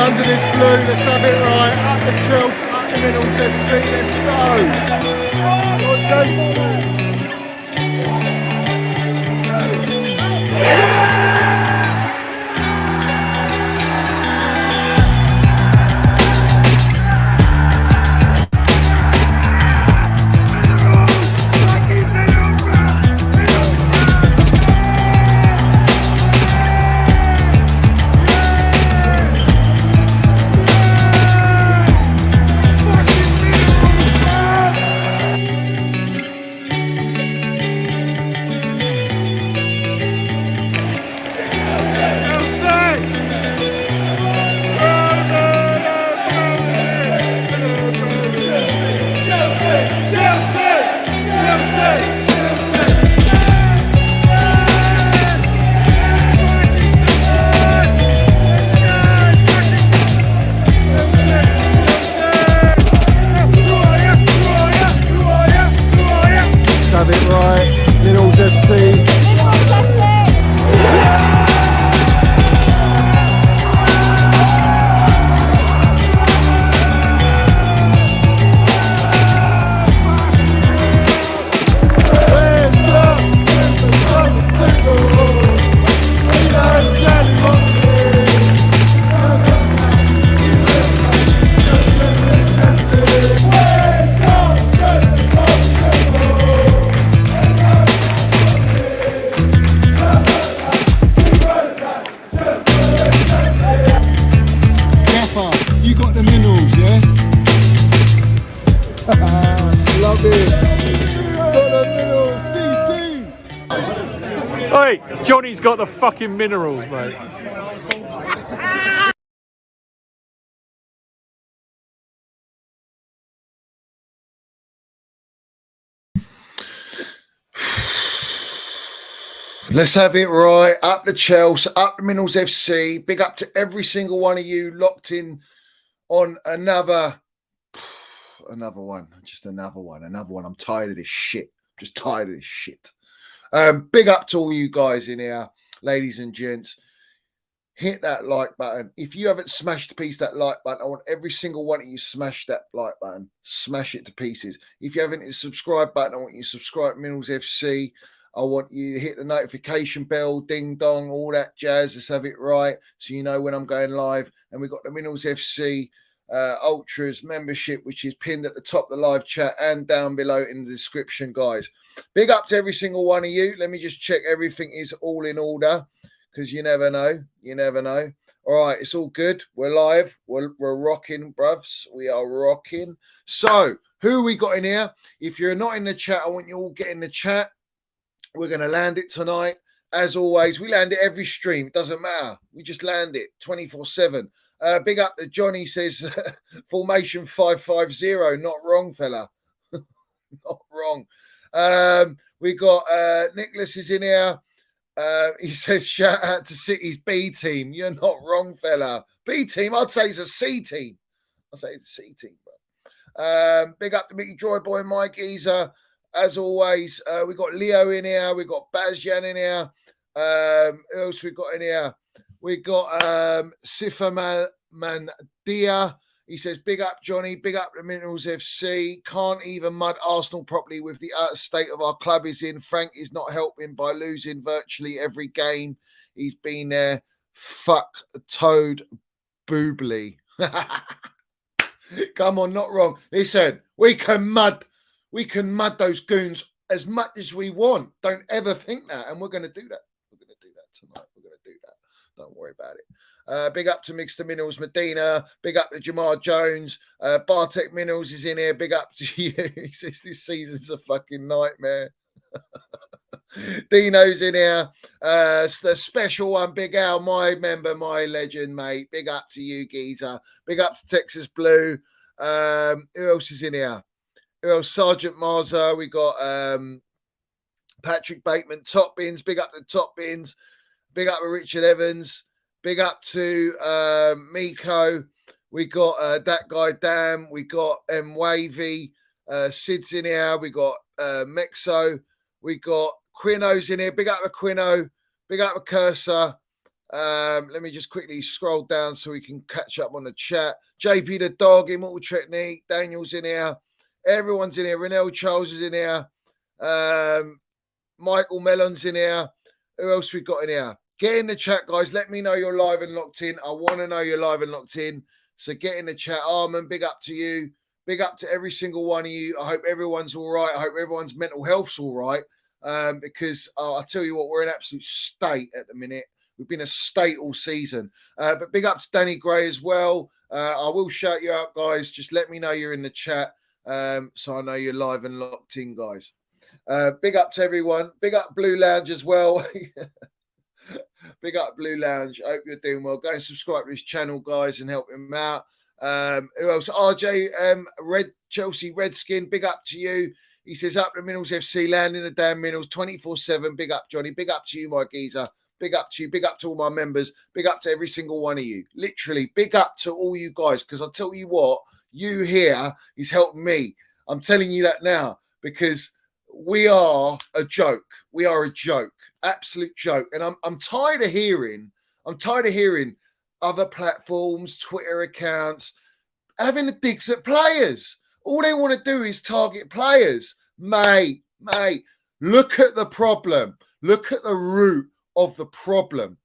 under this blue, let's have it right. Up the Chelsea, up the middle, let's go. Hey, Johnny's got the fucking minerals, mate. Let's have it right. Up the Chelsea, up the Minerals FC. Big up to every single one of you locked in on another one. Just another one. I'm tired of this shit. Just tired of this shit. Big up to all you guys in here, ladies and gents. Hit that like button. If you haven't smashed to pieces that like button, I want every single one of you smash that like button. Smash it to pieces. If you haven't hit the subscribe button, I want you to subscribe to Minerals FC. I want you to hit the notification bell, ding dong, all that jazz. Let's have it right so you know when I'm going live. And we've got the Minerals FC Ultras membership, which is pinned at the top of the live chat and down below in the description, guys. Big up to every single one of you. Let me just check everything is all in order because you never know. You never know. All right, it's all good. We're live. We're rocking, bruvs. We are rocking. So, who we got in here? If you're not in the chat, I want you all get in the chat. We're going to land it tonight. As always, we land it every stream. It doesn't matter. We just land it 24/7. Big up to Johnny says, formation 550. Not wrong, fella. Not wrong. We got Nicholas is in here. He says, shout out to City's B team. You're not wrong, fella. B team, I'd say it's a C team. I'd say it's a C team, bro. Big up to Mickey Joy Boy and Mike Geezer. As always, we got Leo in here. We got Bazjan in here. Who else we got in here? We got Sifa Mandia. He says, big up, Johnny. Big up the Minerals FC. Can't even mud Arsenal properly with the state of our club is in. Frank is not helping by losing virtually every game he's been there. Fuck Toad Boobly. Come on, not wrong. Listen, we can mud those goons as much as we want. Don't ever think that. And we're going to do that. We're going to do that tonight. We're going to do that. Don't worry about it. Big up to Mr. Minerals Medina. Big up to Jamar Jones. Bartek Minerals is in here. Big up to you. He says this season's a fucking nightmare. Dino's in here. The special one, Big Al, my member, my legend, mate. Big up to you, Geezer. Big up to Texas Blue. Who else is in here? Sergeant Marza, we got Patrick Bateman, Top Bins, big up to Top Bins, big up to Richard Evans, big up to Miko, we got that guy Dan, we got Wavy, Sid's in here, we got Mexo, we got Quino's in here, big up to Quino, big up to Cursor, Let me just quickly scroll down so we can catch up on the chat. JP the dog, Immortal Technique, Daniel's in here. Everyone's in here. Renell Charles is in here. Michael Mellon's in here. Who else we got in here? Get in the chat, guys. Let me know you're live and locked in. I want to know you're live and locked in. So get in the chat. Armin, big up to you. Big up to every single one of you. I hope everyone's all right. I hope everyone's mental health's all right. Because I tell you what, we're in absolute state at the minute. We've been a state all season. But big up to Danny Gray as well. I will shout you out, guys. Just let me know you're in the chat. So I know you're live and locked in, guys. Big up to everyone. Big up Blue Lounge as well. Big up Blue Lounge. I hope you're doing well. Go and subscribe to his channel, guys, and help him out. Who else? RJ, Chelsea Redskin. Big up to you. He says, up the Minerals FC, landing the damn Minerals 24/7. Big up, Johnny. Big up to you, my geezer. Big up to you. Big up to all my members. Big up to every single one of you. Literally, big up to all you guys. Because I tell you what, you here is helping me. I'm telling you that now because we are a joke. We are a joke. Absolute joke. And I'm tired of hearing other platforms, Twitter accounts, having the digs at players. All they want to do is target players. Mate, look at the problem. Look at the root of the problem.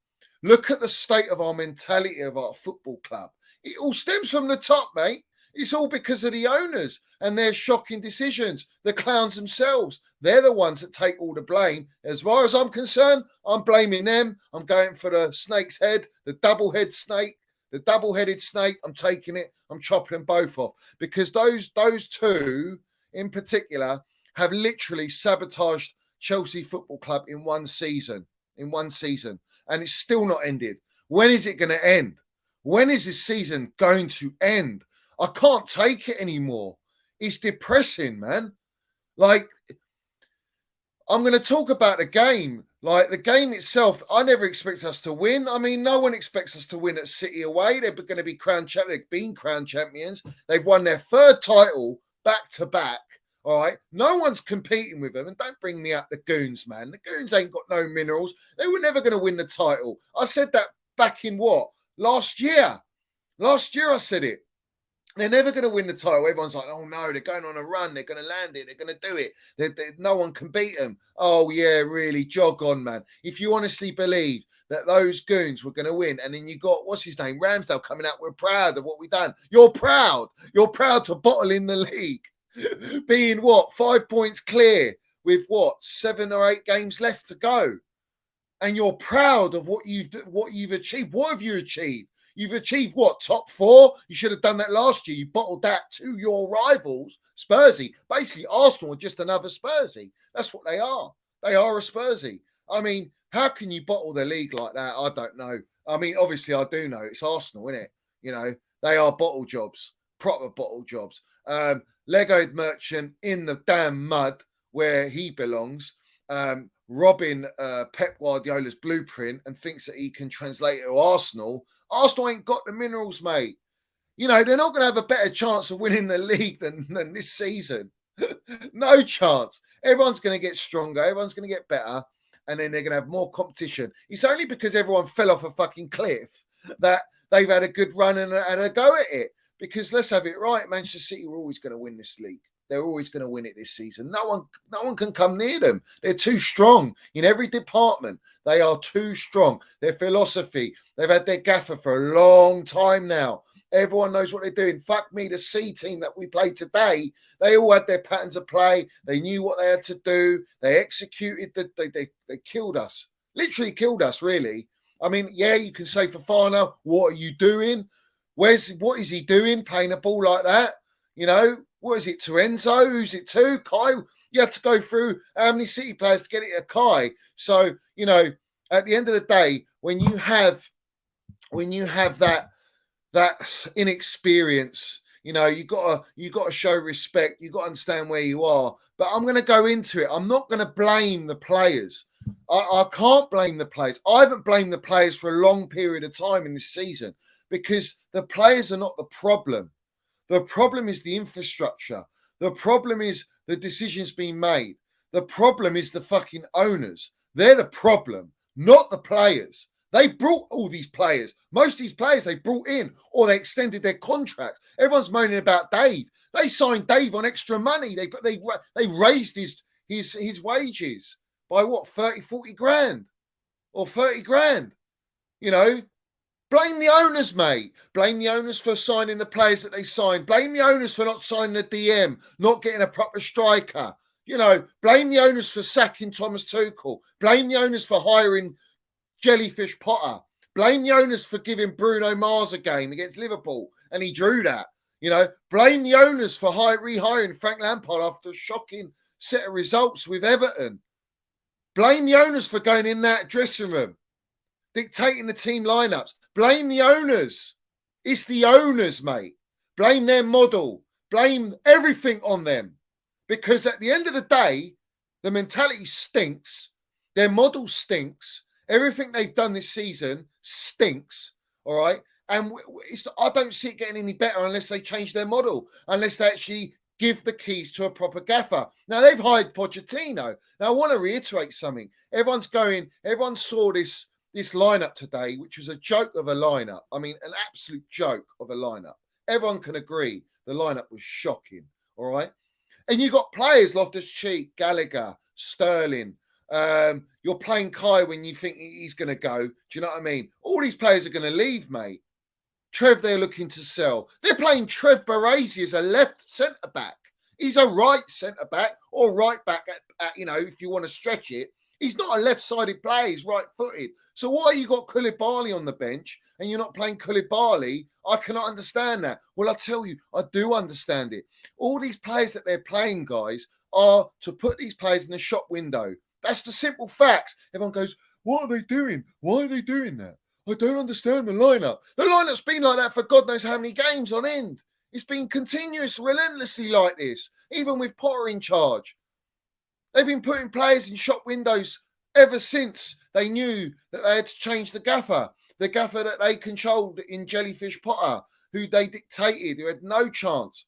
Look at the state of our mentality of our football club. It all stems from the top, mate. It's all because of the owners and their shocking decisions. The clowns themselves, they're the ones that take all the blame. As far as I'm concerned, I'm blaming them. I'm going for the snake's head, the double-headed snake. The double-headed snake, I'm taking it. I'm chopping them both off because those two in particular have literally sabotaged Chelsea Football Club in one season. And it's still not ended. When is it going to end? When is this season going to end? I can't take it anymore. It's depressing, man. Like, I'm going to talk about the game. Like, the game itself, I never expect us to win. I mean, no one expects us to win at City away. They're going to be crowned champions. They've been crowned champions. They've won their third title back to back. All right. No one's competing with them. And don't bring me up the Goons, man. The Goons ain't got no minerals. They were never going to win the title. I said that back in what? Last year. Last year I said it. They're never going to win the title. Everyone's like, oh, no, they're going on a run. They're going to land it. They're going to do it. No one can beat them. Oh, yeah, really? Jog on, man. If you honestly believe that those Goons were going to win, and then you got, what's his name, Ramsdale coming out, we're proud of what we've done. You're proud. You're proud to bottle in the league. Being, 5 points clear with, 7 or 8 games left to go. And you're proud of what you've achieved. What have you achieved? You've achieved top 4? You should have done that last year. You bottled that to your rivals, Spursy. Basically, Arsenal are just another Spursy. That's what they are. They are a Spursy. I mean, how can you bottle the league like that? I don't know. I mean, obviously, I do know. It's Arsenal, isn't it? You know, they are bottle jobs, proper bottle jobs. Legohead merchant in the damn mud where he belongs. Robbing Pep Guardiola's blueprint and thinks that he can translate it to Arsenal. Arsenal ain't got the minerals, mate. You know, they're not going to have a better chance of winning the league than this season. No chance. Everyone's going to get stronger. Everyone's going to get better. And then they're going to have more competition. It's only because everyone fell off a fucking cliff that they've had a good run and had a go at it. Because let's have it right, Manchester City were always going to win this league. They're always going to win it this season. No one can come near them. They're too strong in every department. They are too strong. Their philosophy, they've had their gaffer for a long time now. Everyone knows what they're doing. Fuck me, the C team that we played today, they all had their patterns of play. They knew what they had to do. They executed. They killed us. Literally killed us, really. I mean, yeah, you can say Fofana, what are you doing? What is he doing playing a ball like that? You know, what is it to Enzo? Who's it to? Kai? You had to go through how many City players to get it to Kai. So, you know, at the end of the day, when you have that inexperience, you know, you got to show respect. You got to understand where you are. But I'm going to go into it. I'm not going to blame the players. I can't blame the players. I haven't blamed the players for a long period of time in this season because the players are not the problem. The problem is the infrastructure. The problem is the decisions being made. The problem is the fucking owners. They're the problem, not the players. They brought all these players. Most of these players they brought in or they extended their contracts. Everyone's moaning about Dave. They signed Dave on extra money. They raised his wages by what, 30, 40 grand or 30 grand. You know, blame the owners, mate. Blame the owners for signing the players that they signed. Blame the owners for not signing the DM, not getting a proper striker. You know, blame the owners for sacking Thomas Tuchel. Blame the owners for hiring Jellyfish Potter. Blame the owners for giving Bruno Mars a game against Liverpool and he drew that. You know, blame the owners for rehiring Frank Lampard after a shocking set of results with Everton. Blame the owners for going in that dressing room, dictating the team lineups. Blame the owners. It's the owners, mate. Blame their model. Blame everything on them. Because at the end of the day, the mentality stinks. Their model stinks. Everything they've done this season stinks. All right. And I don't see it getting any better unless they change their model, unless they actually give the keys to a proper gaffer. Now, they've hired Pochettino. Now, I want to reiterate something. Everyone saw this lineup today, which was a joke of a lineup. I mean, an absolute joke of a lineup. Everyone can agree the lineup was shocking. All right. And you got players, Loftus-Cheek, Gallagher, Sterling. You're playing Kai when you think he's going to go. Do you know what I mean? All these players are going to leave, mate. Trev, they're looking to sell. They're playing Trev Baresi as a left centre-back. He's a right centre-back or right back, at, you know, if you want to stretch it. He's not a left-sided player. He's right-footed. So why you got Koulibaly on the bench and you're not playing Koulibaly? I cannot understand that. Well, I tell you, I do understand it. All these players that they're playing, guys, are to put these players in the shop window. That's the simple facts. Everyone goes, what are they doing? Why are they doing that? I don't understand the lineup. The lineup's been like that for God knows how many games on end. It's been continuous, relentlessly like this, even with Potter in charge. They've been putting players in shop windows ever since they knew that they had to change the gaffer that they controlled in Jellyfish Potter, who they dictated, who had no chance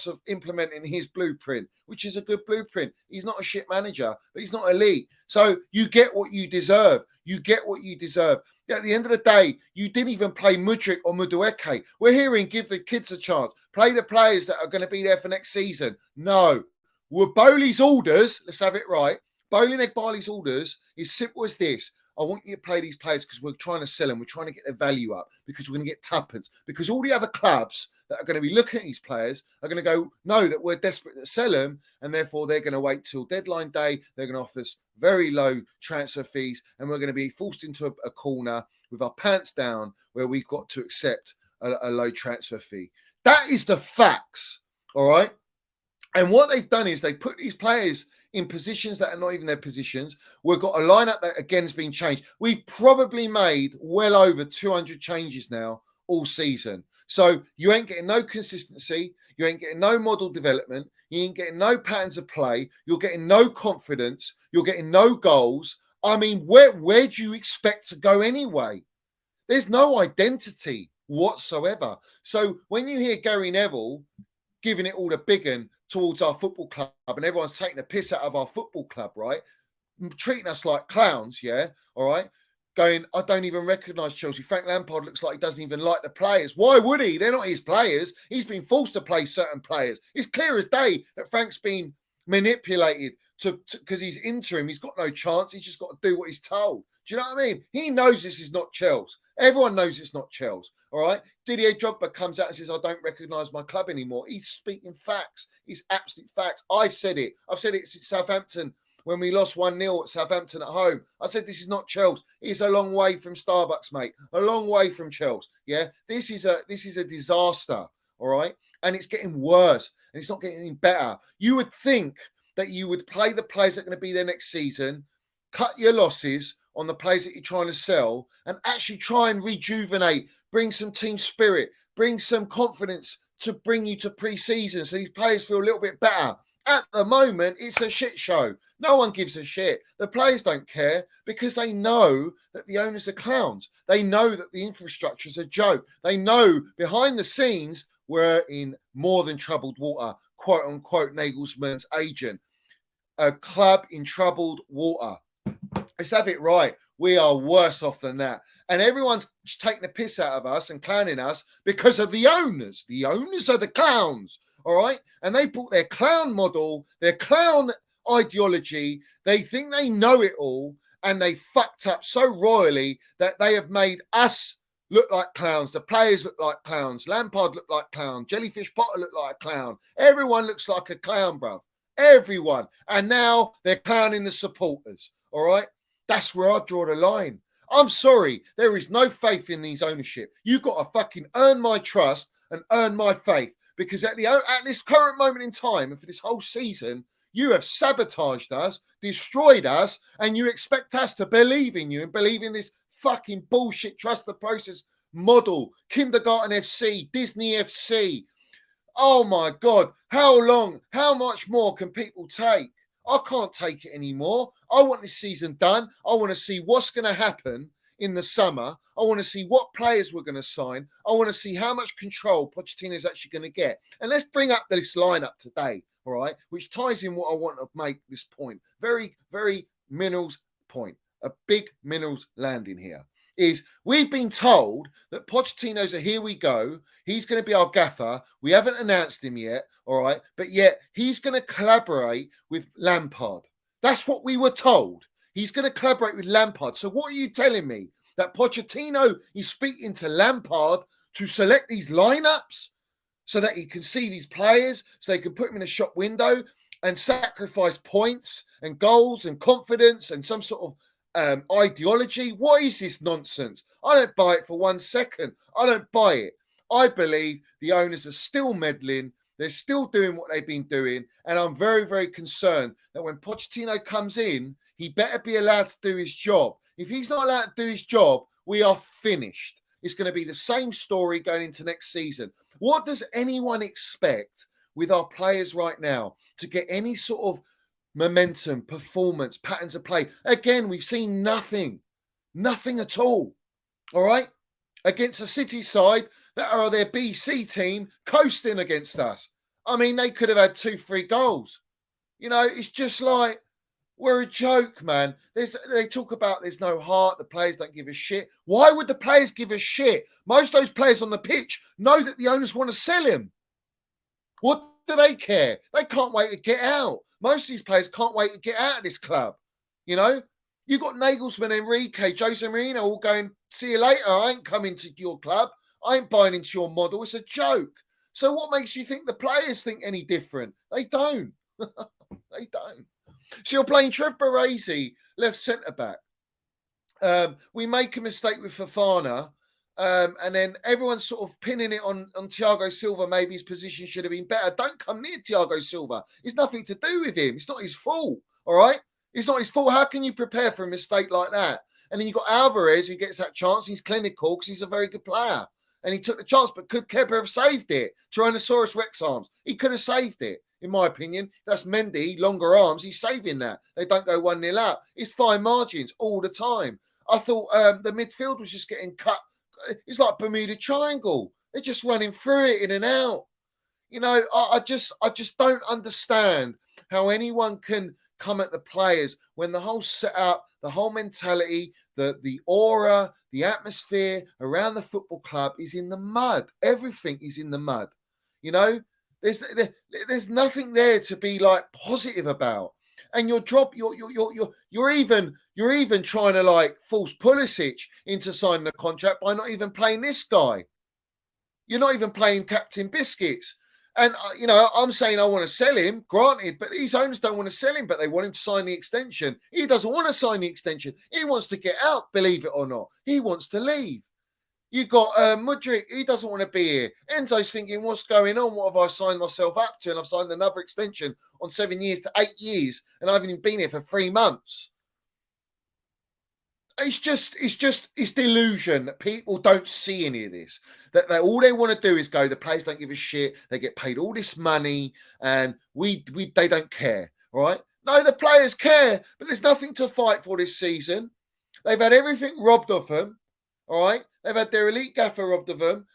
of implementing his blueprint, which is a good blueprint. He's not a shit manager, but he's not elite. So you get what you deserve. You get what you deserve. At the end of the day, you didn't even play Mudryk or Madueke. We're hearing give the kids a chance. Play the players that are going to be there for next season. No. Were Bowley's orders, let's have it right, Bowley and Egbali's orders is simple as this. I want you to play these players because we're trying to sell them. We're trying to get their value up because we're going to get tuppence. Because all the other clubs that are going to be looking at these players are going to go, no, that we're desperate to sell them. And therefore, they're going to wait till deadline day. They're going to offer us very low transfer fees. And we're going to be forced into a corner with our pants down where we've got to accept a low transfer fee. That is the facts. All right. And what they've done is they put these players in positions that are not even their positions. We've got a lineup that, again, has been changed. We've probably made well over 200 changes now all season. So you ain't getting no consistency. You ain't getting no model development. You ain't getting no patterns of play. You're getting no confidence. You're getting no goals. I mean, where do you expect to go anyway? There's no identity whatsoever. So when you hear Gary Neville giving it all the big un towards our football club and everyone's taking the piss out of our football club, right? Treating us like clowns, yeah? All right? Going, I don't even recognise Chelsea. Frank Lampard looks like he doesn't even like the players. Why would he? They're not his players. He's been forced to play certain players. It's clear as day that Frank's been manipulated because he's interim. He's got no chance. He's just got to do what he's told. Do you know what I mean? He knows this is not Chelsea. Everyone knows it's not Chelsea. All right. Didier Drogba comes out and says, I don't recognise my club anymore. He's speaking facts. He's absolute facts. I've said it. I've said it since Southampton when we lost 1-0 at Southampton at home. I said, this is not Chelsea. It's a long way from Starbucks, mate. A long way from Chelsea. Yeah. This is a disaster. All right. And it's getting worse and it's not getting any better. You would think that you would play the players that are going to be there next season, cut your losses on the players that you're trying to sell and actually try and rejuvenate, bring some team spirit, bring some confidence to bring you to pre-season so these players feel a little bit better. At the moment, it's a shit show. No one gives a shit. The players don't care because they know that the owners are clowns. They know that the infrastructure is a joke. They know behind the scenes we're in more than troubled water, quote unquote, Nagelsmann's agent. A club in troubled water. Let's have it right. We are worse off than that. And everyone's taking the piss out of us and clowning us because of the owners. The owners are the clowns, all right? And they brought their clown model, their clown ideology. They think they know it all, and they fucked up so royally that they have made us look like clowns. The players look like clowns. Lampard looked like clown. Jellyfish Potter looked like a clown. Everyone looks like a clown, bruv. Everyone. And now they're clowning the supporters, all right? That's where I draw the line. I'm sorry. There is no faith in these ownership. You've got to fucking earn my trust and earn my faith, because at this current moment in time and for this whole season, you have sabotaged us, destroyed us, and you expect us to believe in you and believe in this fucking bullshit trust the process model, kindergarten FC, Disney FC. Oh my God. How long? How much more can people take? I can't take it anymore. I want this season done. I want to see what's going to happen in the summer. I want to see what players we're going to sign. I want to see how much control Pochettino is actually going to get. And let's bring up this lineup today, all right, which ties in what I want to make this point. Very, very Minerals point. A big Minerals landing here. Is we've been told that Pochettino's a here we go. He's going to be our gaffer. We haven't announced him yet, all right? But yet he's going to collaborate with Lampard. That's what we were told. He's going to collaborate with Lampard. So what are you telling me? That Pochettino is speaking to Lampard to select these lineups so that he can see these players, so they can put them in a shop window and sacrifice points and goals and confidence and some sort of ideology? What is this nonsense? I don't buy it for 1 second. I don't buy it. I believe the owners are still meddling. They're still doing what they've been doing. And I'm very, very concerned that when Pochettino comes in, he better be allowed to do his job. If he's not allowed to do his job, we are finished. It's going to be the same story going into next season. What does anyone expect with our players right now to get any sort of momentum, performance, patterns of play? Again, we've seen nothing at all. All right, against a City side that are their BC team coasting against us. I mean, they could have had 2-3 goals. You know, it's just like we're a joke, man. They talk about there's no heart. The players don't give a shit. Why would the players give a shit? Most of those players on the pitch know that the owners want to sell him. What do they care? They can't wait to get out. Most of these players can't wait to get out of this club. You know, you've got Nagelsmann, Enrique, Jose Mourinho all going, see you later. I ain't coming to your club. I ain't buying into your model. It's a joke. So what makes you think the players think any different? They don't. They don't. So you're playing Trev Baresi, left centre-back. We make a mistake with Fofana. And then everyone's sort of pinning it on Thiago Silva. Maybe his position should have been better. Don't come near Thiago Silva. It's nothing to do with him. It's not his fault. All right? It's not his fault. How can you prepare for a mistake like that? And then you've got Alvarez who gets that chance. He's clinical because he's a very good player. And he took the chance, but could Kepa have saved it? Tyrannosaurus Rex arms. He could have saved it, in my opinion. That's Mendy, longer arms. He's saving that. They don't go 1-0 up. It's fine margins all the time. I thought the midfield was just getting cut. It's like Bermuda Triangle. They're just running through it in and out. You know, I just don't understand how anyone can come at the players when the whole setup, the whole mentality, the aura, the atmosphere around the football club is in the mud. Everything is in the mud. You know, there's nothing there to be like positive about. And you're even trying to like force Pulisic into signing a contract by not even playing this guy. You're not even playing Captain Biscuits. And, you know, I'm saying I want to sell him, granted, but these owners don't want to sell him, but they want him to sign the extension. He doesn't want to sign the extension. He wants to get out, believe it or not. He wants to leave. You got Mudryk, he doesn't want to be here. Enzo's thinking, what's going on? What have I signed myself up to? And I've signed another extension on 7 years to 8 years, and I haven't even been here for 3 months. It's delusion that people don't see any of this. That all they want to do is go, the players don't give a shit. They get paid all this money, and they don't care. All right? No, the players care, but there's nothing to fight for this season. They've had everything robbed of them. All right? They've had their elite gaffer robbed of them.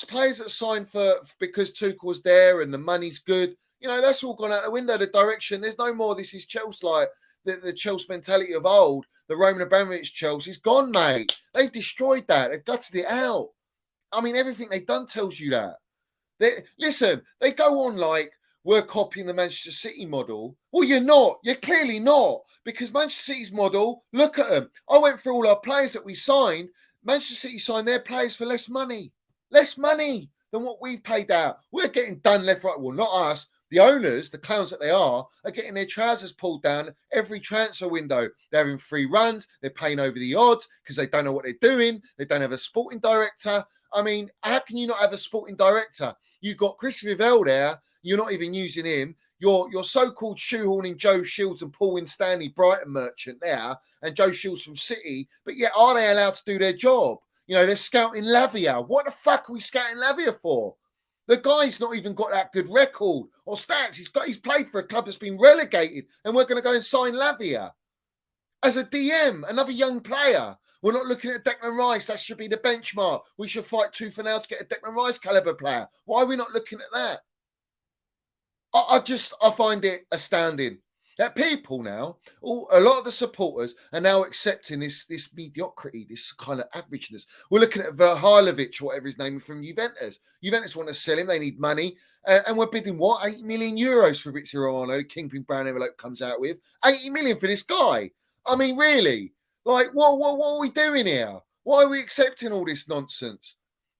Players that signed for because Tuchel was there and the money's good. You know, that's all gone out the window, the direction. There's no more. This is Chelsea. Like, the Chelsea mentality of old, the Roman Abramovich Chelsea's gone, mate. They've destroyed that. They've gutted it out. I mean, everything they've done tells you that. They go on like, we're copying the Manchester City model. Well, you're not. You're clearly not. Because Manchester City's model, look at them. I went through all our players that we signed. Manchester City signed their players for less money than what we've paid out. We're getting done left, right. Well, not us. The owners, the clowns that they are getting their trousers pulled down every transfer window. They're having free runs. They're paying over the odds because they don't know what they're doing. They don't have a sporting director. I mean, how can you not have a sporting director? You've got Chris Rivell there. You're not even using him. You're so-called shoehorning Joe Shields and Paul Winstanley, Brighton merchant there, and Joe Shields from City. But yet, are they allowed to do their job? You know, they're scouting Lavia. What the fuck are we scouting Lavia for? The guy's not even got that good record or stats. He's played for a club that's been relegated, and we're going to go and sign Lavia as a DM, another young player. We're not looking at Declan Rice. That should be the benchmark. We should fight tooth and nail to get a Declan Rice caliber player. Why are we not looking at that? I find it astounding that people now, a lot of the supporters are now accepting this mediocrity, this kind of averageness. We're looking at Verhalovic, whatever his name is, from Juventus. Juventus want to sell him. They need money. And we're bidding, what, 80 million euros for Fabrizio Romano, Kingpin Brown envelope comes out with. 80 million for this guy. I mean, really? Like, what are we doing here? Why are we accepting all this nonsense?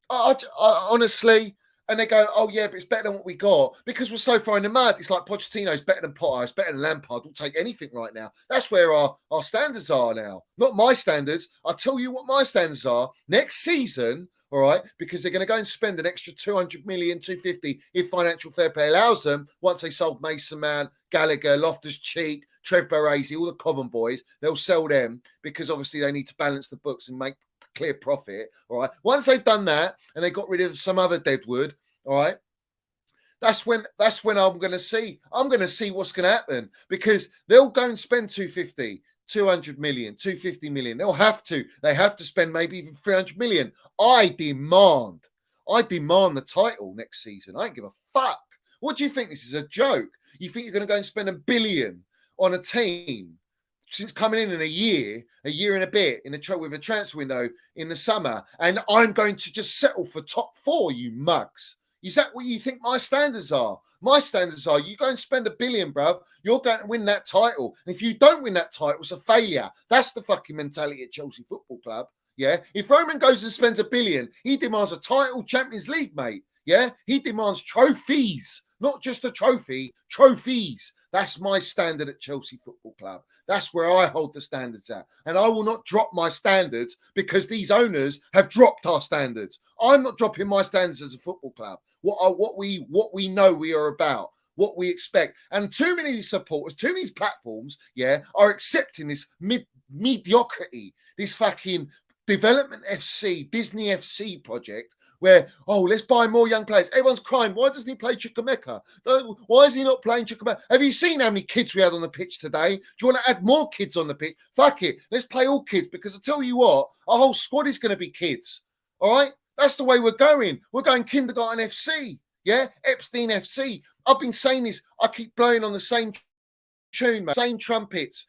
I honestly... And they go, oh, yeah, but it's better than what we got because we're so far in the mud. It's like Pochettino's better than Potter. It's better than Lampard. We'll take anything right now. That's where our standards are now. Not my standards. I'll tell you what my standards are next season, all right, because they're going to go and spend an extra 200 million, 250 if financial fair play allows them. Once they sold Mason Mount, Gallagher, Loftus-Cheek, Trev Baresi, all the common boys, they'll sell them because obviously they need to balance the books and make clear profit. All right. Once they've done that and they got rid of some other deadwood, all right, that's when I'm going to see what's going to happen because they'll go and spend 250, 200 million, 250 million. They have to spend maybe even 300 million. I demand the title next season. I don't give a fuck. What do you think? This is a joke? You think you're going to go and spend $1 billion on a team since coming in a year and a bit with a transfer window in the summer, and I'm going to just settle for top 4, you mugs? Is that what you think my standards are? My standards are you go and spend $1 billion, bruv. You're going to win that title. And if you don't win that title, it's a failure. That's the fucking mentality at Chelsea Football Club. Yeah. If Roman goes and spends $1 billion, he demands a title, Champions League, mate. Yeah. He demands trophies, not just a trophy, trophies. That's my standard at Chelsea Football Club. That's where I hold the standards at. And I will not drop my standards because these owners have dropped our standards. I'm not dropping my standards as a football club. What we know we are about, what we expect. And too many supporters, too many platforms, yeah, are accepting this mediocrity, this fucking Development FC, Disney FC project where, oh, let's buy more young players. Everyone's crying. Why doesn't he play Chukwuemeka? Why is he not playing Chukwuemeka? Have you seen how many kids we had on the pitch today? Do you want to add more kids on the pitch? Fuck it. Let's play all kids because I tell you what, our whole squad is going to be kids. All right? That's the way we're going. We're going kindergarten FC. Yeah? Epstein FC. I've been saying this. I keep blowing on the same tune, man. Same trumpets,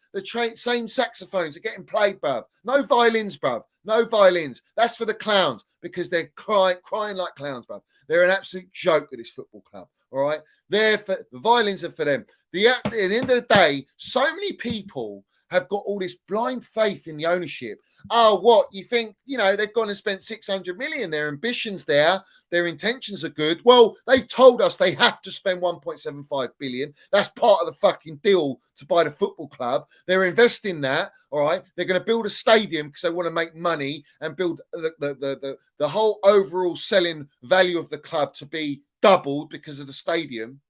same saxophones are getting played, bruv. No violins, bruv. No violins. That's for the clowns because they're crying like clowns, bruv. They're an absolute joke at this football club. All right, the violins are for them. At the end of the day, so many people have got all this blind faith in the ownership. Oh, what you think? You know, they've gone and spent 600 million. Their ambitions there. Their intentions are good. Well, they've told us they have to spend 1.75 billion. That's part of the fucking deal to buy the football club. They're investing that. All right. They're going to build a stadium because they want to make money and build the whole overall selling value of the club to be doubled because of the stadium.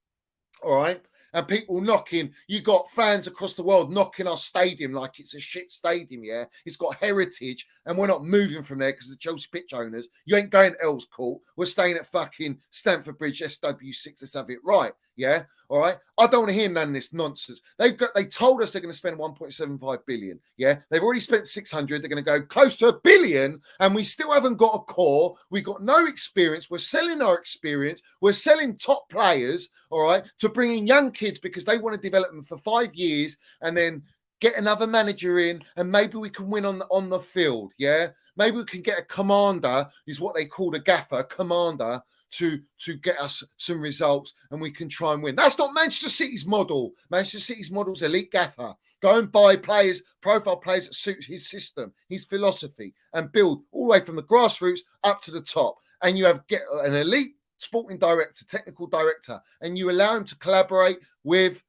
All right. And people knocking, you got fans across the world knocking our stadium like it's a shit stadium, yeah? It's got heritage, and we're not moving from there because the Chelsea pitch owners, you ain't going to Earls Court. We're staying at fucking Stamford Bridge, SW6, let's have it right, yeah? All right? I don't want to hear none of this nonsense. They told us they're going to spend 1.75 billion, yeah? They've already spent 600. They're going to go close to $1 billion, and we still haven't got a core. We've got no experience. We're selling our experience. We're selling top players, all right, to bring in young kids because they want to develop them for 5 years and then get another manager in, and maybe we can win on the field. Yeah, maybe we can get a commander, is what they call a gaffer, commander, to get us some results, and we can try and win. That's not Manchester City's model. Manchester City's model is elite gaffer. Go and buy players, profile players that suit his system, his philosophy, and build all the way from the grassroots up to the top. And you get an elite sporting director, technical director, and you allow him to collaborate with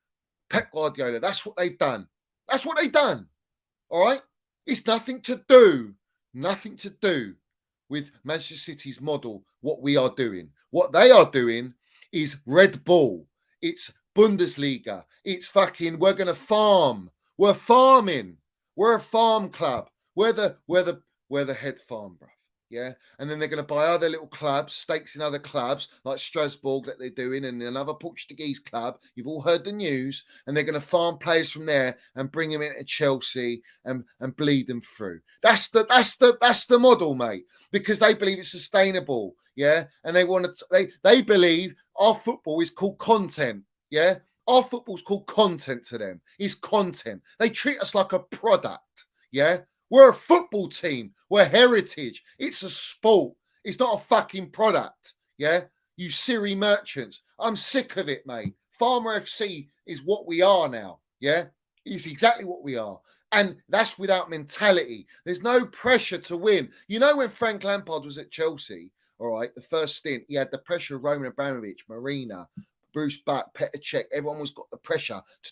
Pep Guardiola. That's what they've done. That's what they've done. All right? It's nothing to do with Manchester City's model, what we are doing. What they are doing is Red Bull. It's Bundesliga. It's fucking, we're going to farm. We're farming. We're a farm club. We're the head farm, bro. Yeah. And then they're going to buy other little clubs, stakes in other clubs like Strasbourg that they're doing, and another Portuguese club. You've all heard the news. And they're going to farm players from there and bring them into Chelsea and bleed them through. That's the model, mate, because they believe it's sustainable. Yeah. And they believe our football is called content. Yeah. Our football's called content to them. It's content. They treat us like a product. Yeah. We're a football team. We're heritage. It's a sport. It's not a fucking product. Yeah. You Siri merchants. I'm sick of it, mate. Farmer FC is what we are now. Yeah. It's exactly what we are. And that's without mentality. There's no pressure to win. You know, when Frank Lampard was at Chelsea, all right, the first stint, he had the pressure of Roman Abramovich, Marina, Bruce Buck, Petr Cech. Everyone was got the pressure to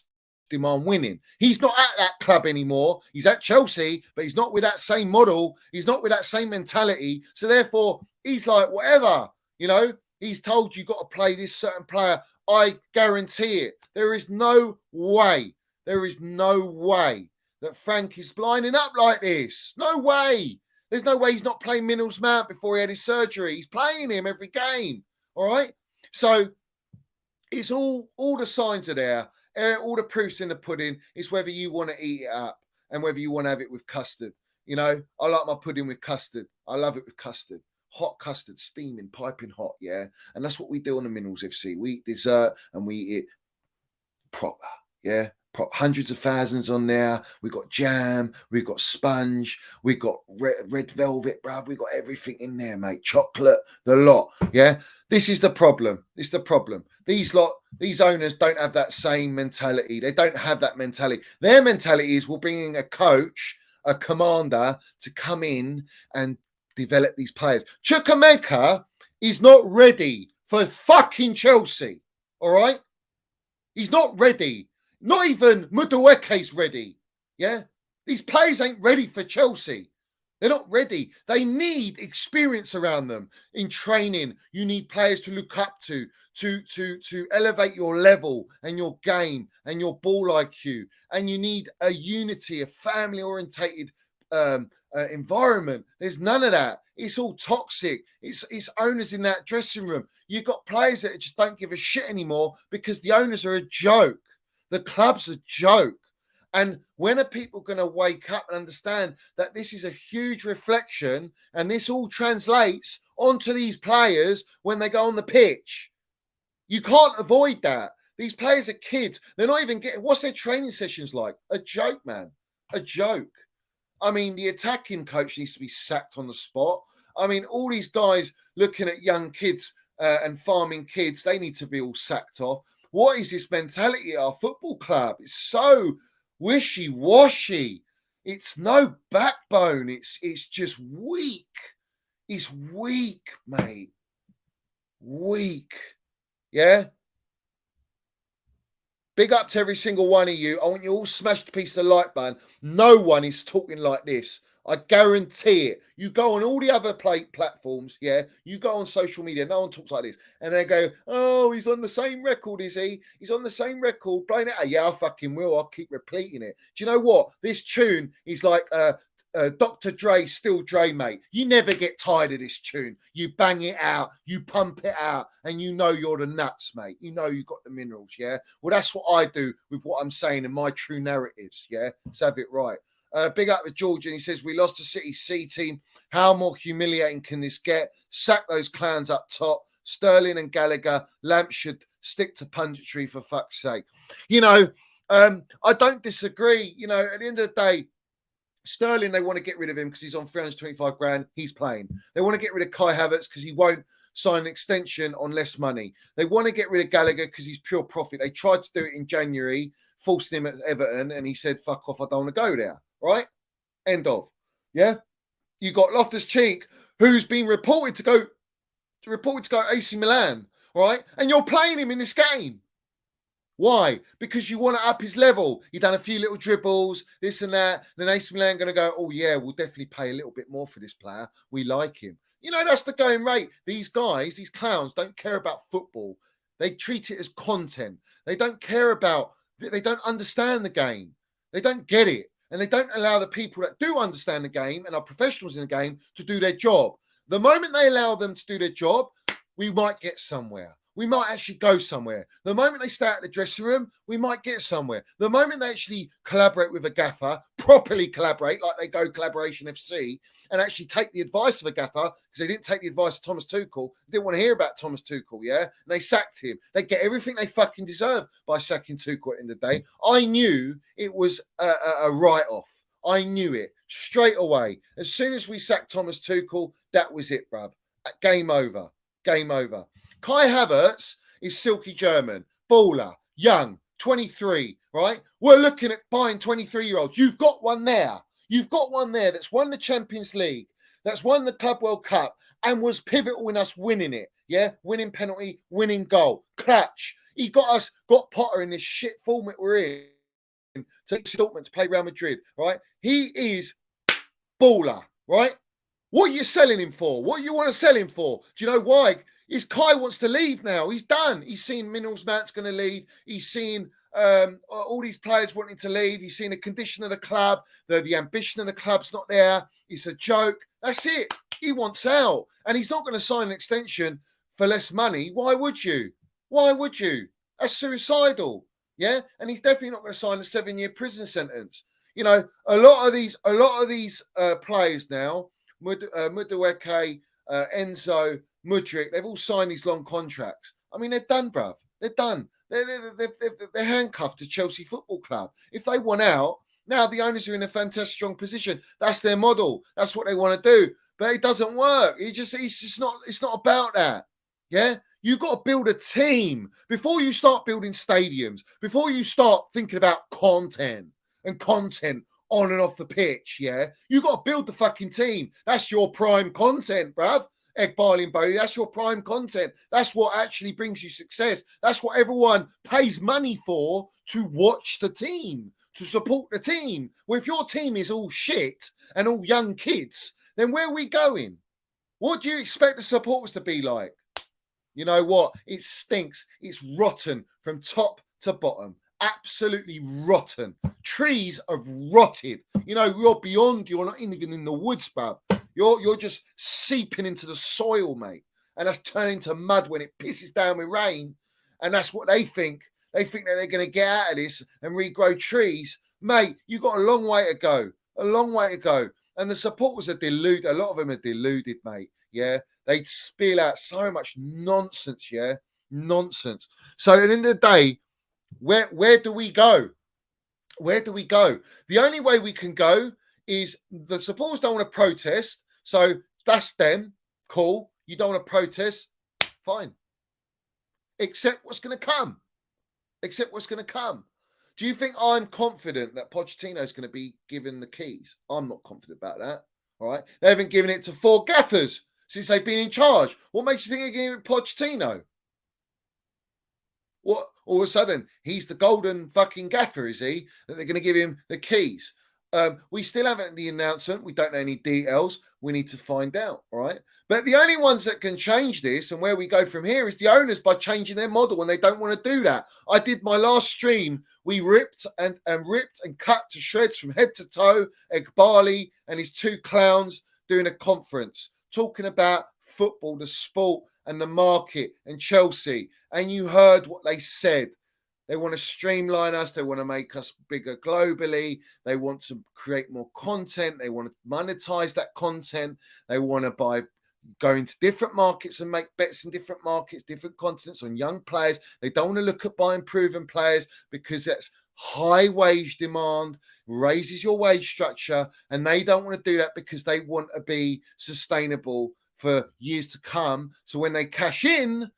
demand winning. He's not at that club anymore. He's at Chelsea, but he's not with that same model. He's not with that same mentality. So therefore, he's like, whatever, you know, he's told you got to play this certain player. I guarantee it. There is no way that Frank is lining up like this. No way. There's no way he's not playing Minnels Mount before he had his surgery. He's playing him every game. All right. So it's all the signs are there. All the proofs in the pudding. It's whether you want to eat it up and whether you want to have it with custard. You know, I like my pudding with custard. I love it with custard. Hot custard, steaming, piping hot, yeah. And that's what we do on the Minerals FC. We eat dessert and we eat it proper, yeah. Hundreds of thousands on there. We've got jam, we've got sponge, we've got red velvet, bruv. We've got everything in there, mate. Chocolate, the lot, yeah. This is the problem. It's the problem. These owners don't have that same mentality. They don't have that mentality. Their mentality is we'll bring in a coach, a commander to come in and develop these players. Chukwuemeka is not ready for fucking Chelsea. All right? He's not ready. Not even Madueke's ready. Yeah? These players ain't ready for Chelsea. They're not ready. They need experience around them in training. You need players to look up to elevate your level and your game and your ball IQ. And you need a unity, a family-orientated environment. There's none of that. It's all toxic. It's owners in that dressing room. You've got players that just don't give a shit anymore because the owners are a joke. The club's a joke. And when are people going to wake up and understand that this is a huge reflection and this all translates onto these players when they go on the pitch? You can't avoid that. These players are kids. They're not even getting, what's their training sessions like? A joke, man. A joke. I mean, the attacking coach needs to be sacked on the spot. I mean, all these guys looking at young kids and farming kids, they need to be all sacked off. What is this mentality at our football club? It's so wishy-washy. It's no backbone. It's just weak. It's weak, mate. Weak. Yeah? Big up to every single one of you. I want you all smashed a piece of the like button. No one is talking like this. I guarantee it. You go on all the other platforms, yeah? You go on social media, no one talks like this. And they go, oh, he's on the same record, is he? He's on the same record, playing it. Yeah, I fucking will. I'll keep repeating it. Do you know what? This tune is like Dr. Dre, Still Dre, mate. You never get tired of this tune. You bang it out, you pump it out, and you know you're the nuts, mate. You know you got the minerals, yeah? Well, that's what I do with what I'm saying in my true narratives, yeah? Let's have it right. Big up with George, and he says, we lost to City C team. How more humiliating can this get? Sack those clowns up top. Sterling and Gallagher. Lamp should stick to punditry for fuck's sake. You know, I don't disagree. You know, at the end of the day, Sterling, they want to get rid of him because he's on 325 grand. He's playing. They want to get rid of Kai Havertz because he won't sign an extension on less money. They want to get rid of Gallagher because he's pure profit. They tried to do it in January, forced him at Everton, and he said, fuck off, I don't want to go there. Right? End of. Yeah? You got Loftus-Cheek, who's been reported to go AC Milan, right? And you're playing him in this game. Why? Because you want to up his level. You've done a few little dribbles, this and that. Then AC Milan going to go, oh, yeah, we'll definitely pay a little bit more for this player. We like him. You know, that's the going rate. These guys, these clowns, don't care about football. They treat it as content. They don't care about, they don't understand the game. They don't get it. And they don't allow the people that do understand the game and are professionals in the game to do their job. The moment they allow them to do their job, we might get somewhere. We might actually go somewhere. The moment they stay out the dressing room, we might get somewhere. The moment they actually collaborate with a gaffer, properly collaborate, like they go Collaboration FC, and actually take the advice of a gaffer, because they didn't take the advice of Thomas Tuchel, they didn't want to hear about Thomas Tuchel, yeah? And they sacked him. They get everything they fucking deserve by sacking Tuchel at the end of the day. I knew it was a write-off. I knew it straight away. As soon as we sacked Thomas Tuchel, that was it, bruv. Game over. Game over. Kai Havertz is silky German, baller, young, 23, right? We're looking at buying 23-year-olds. You've got one there. You've got one there that's won the Champions League, that's won the Club World Cup, and was pivotal in us winning it. Yeah, winning penalty, winning goal, clutch. He got Potter in this shit form that we're in to Dortmund to play Real Madrid, right? He is baller, right? What are you selling him for? What do you want to sell him for? Do you know why? Is Kai wants to leave now. He's done. He's seen Minerals Mount's going to leave. He's seen all these players wanting to leave. He's seen the condition of the club. The ambition of the club's not there. It's a joke. That's it. He wants out. And he's not going to sign an extension for less money. Why would you? Why would you? That's suicidal. Yeah? And he's definitely not going to sign a 7-year prison sentence. You know, a lot of these players now, Madueke, Enzo, Mudryk, they've all signed these long contracts. I mean, they're done, bruv. They're done. They're handcuffed to Chelsea Football Club. If they want out, now the owners are in a fantastic strong position. That's their model. That's what they want to do. But it doesn't work. It's not about that. Yeah? You've got to build a team before you start building stadiums, before you start thinking about content on and off the pitch, yeah? You've got to build the fucking team. That's your prime content, bruv. Egg Barley and Bodie, that's your prime content. That's what actually brings you success. That's what everyone pays money for, to watch the team, to support the team. Well, if your team is all shit and all young kids, then where are we going? What do you expect the supporters to be like? You know what? It stinks. It's rotten from top to bottom. Absolutely rotten. Trees have rotted. You know, you're beyond, you're not even in the woods, bruv. You're just seeping into the soil, mate. And that's turning to mud when it pisses down with rain. And that's what they think. They think that they're going to get out of this and regrow trees. Mate, you've got a long way to go. A long way to go. And the supporters are deluded. A lot of them are deluded, mate. Yeah. They spill out so much nonsense, yeah. Nonsense. So at the end of the day, where do we go? Where do we go? The only way we can go is the supporters don't want to protest. So that's them. Cool. You don't want to protest. Fine. Accept what's going to come. Accept what's going to come. Do you think I'm confident that Pochettino is going to be given the keys? I'm not confident about that. All right. They haven't given it to 4 gaffers since they've been in charge. What makes you think they're giving it to Pochettino? What? All of a sudden, he's the golden fucking gaffer, is he? That they're going to give him the keys. We still haven't the announcement. We don't know any details. We need to find out, all right? But the only ones that can change this and where we go from here is the owners by changing their model, and they don't want to do that. I did my last stream. We ripped and cut to shreds from head to toe. Egbali and his 2 clowns doing a conference talking about football, the sport, and the market and Chelsea. And you heard what they said. They want to streamline us. They want to make us bigger globally. They want to create more content. They want to monetize that content. They want to go into different markets and make bets in different markets, different continents on young players. They don't want to look at buying proven players because that's high wage demand, raises your wage structure, and they don't want to do that because they want to be sustainable for years to come. So when they cash in,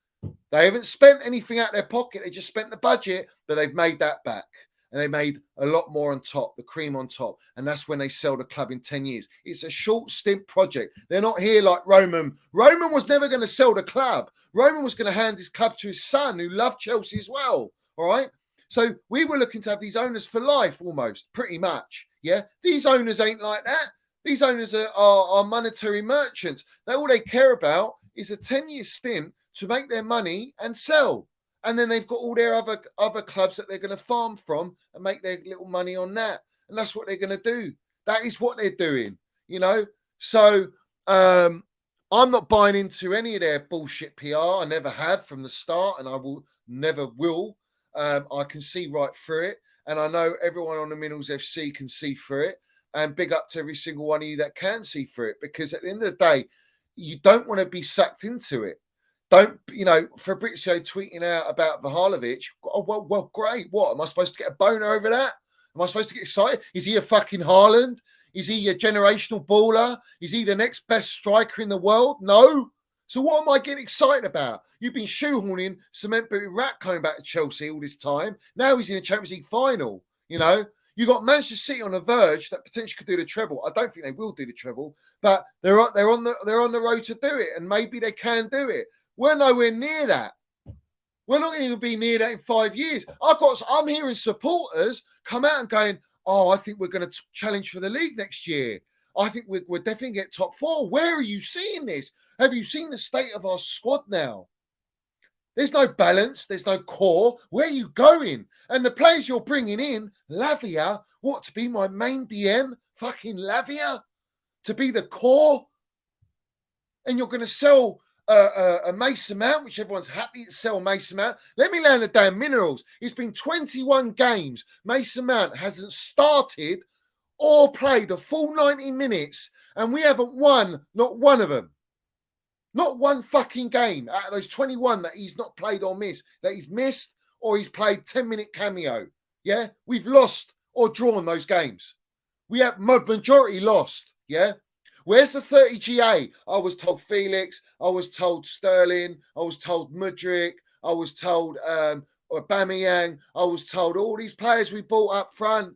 they haven't spent anything out of their pocket. They just spent the budget, but they've made that back. And they made a lot more on top, the cream on top. And that's when they sell the club in 10 years. It's a short stint project. They're not here like Roman. Roman was never going to sell the club. Roman was going to hand his club to his son, who loved Chelsea as well. All right. So we were looking to have these owners for life almost, pretty much. Yeah. These owners ain't like that. These owners are monetary merchants. All they care about is a 10-year stint to make their money and sell. And then they've got all their other clubs that they're going to farm from and make their little money on that. And that's what they're going to do. That is what they're doing, you know. So I'm not buying into any of their bullshit PR. I never have from the start, and I will never will. I can see right through it. And I know everyone on the Minerals FC can see through it. And big up to every single one of you that can see through it. Because at the end of the day, you don't want to be sucked into it. Don't, you know, Fabrizio tweeting out about Vlahovic. Oh, well, great. What? Am I supposed to get a boner over that? Am I supposed to get excited? Is he a fucking Haaland? Is he a generational baller? Is he the next best striker in the world? No. So what am I getting excited about? You've been shoehorning Cement Booty Rat coming back to Chelsea all this time. Now he's in the Champions League final, you know. You got Manchester City on the verge that potentially could do the treble. I don't think they will do the treble, but they're on the road to do it, and maybe they can do it. We're nowhere near that. We're not going to be near that in 5 years. I'm hearing supporters come out and going, "Oh, I think we're going to challenge for the league next year. I think we're definitely get top 4." Where are you seeing this? Have you seen the state of our squad now? There's no balance. There's no core. Where are you going? And the players you're bringing in, Lavia, what, to be my main DM? Fucking Lavia? To be the core? And you're going to sell a Mason Mount, which everyone's happy to sell Mason Mount. Let me land the damn Minerals. It's been 21 games. Mason Mount hasn't started or played a full 90 minutes, and we haven't won not one of them. Not one fucking game out of those 21 that he's not played or missed, that he's missed or he's played 10-minute cameo. Yeah, we've lost or drawn those games. We have majority lost. Yeah. Where's the 30 GA? I was told Felix. I was told Sterling. I was told Mudryk. I was told Aubameyang. I was told all these players we bought up front,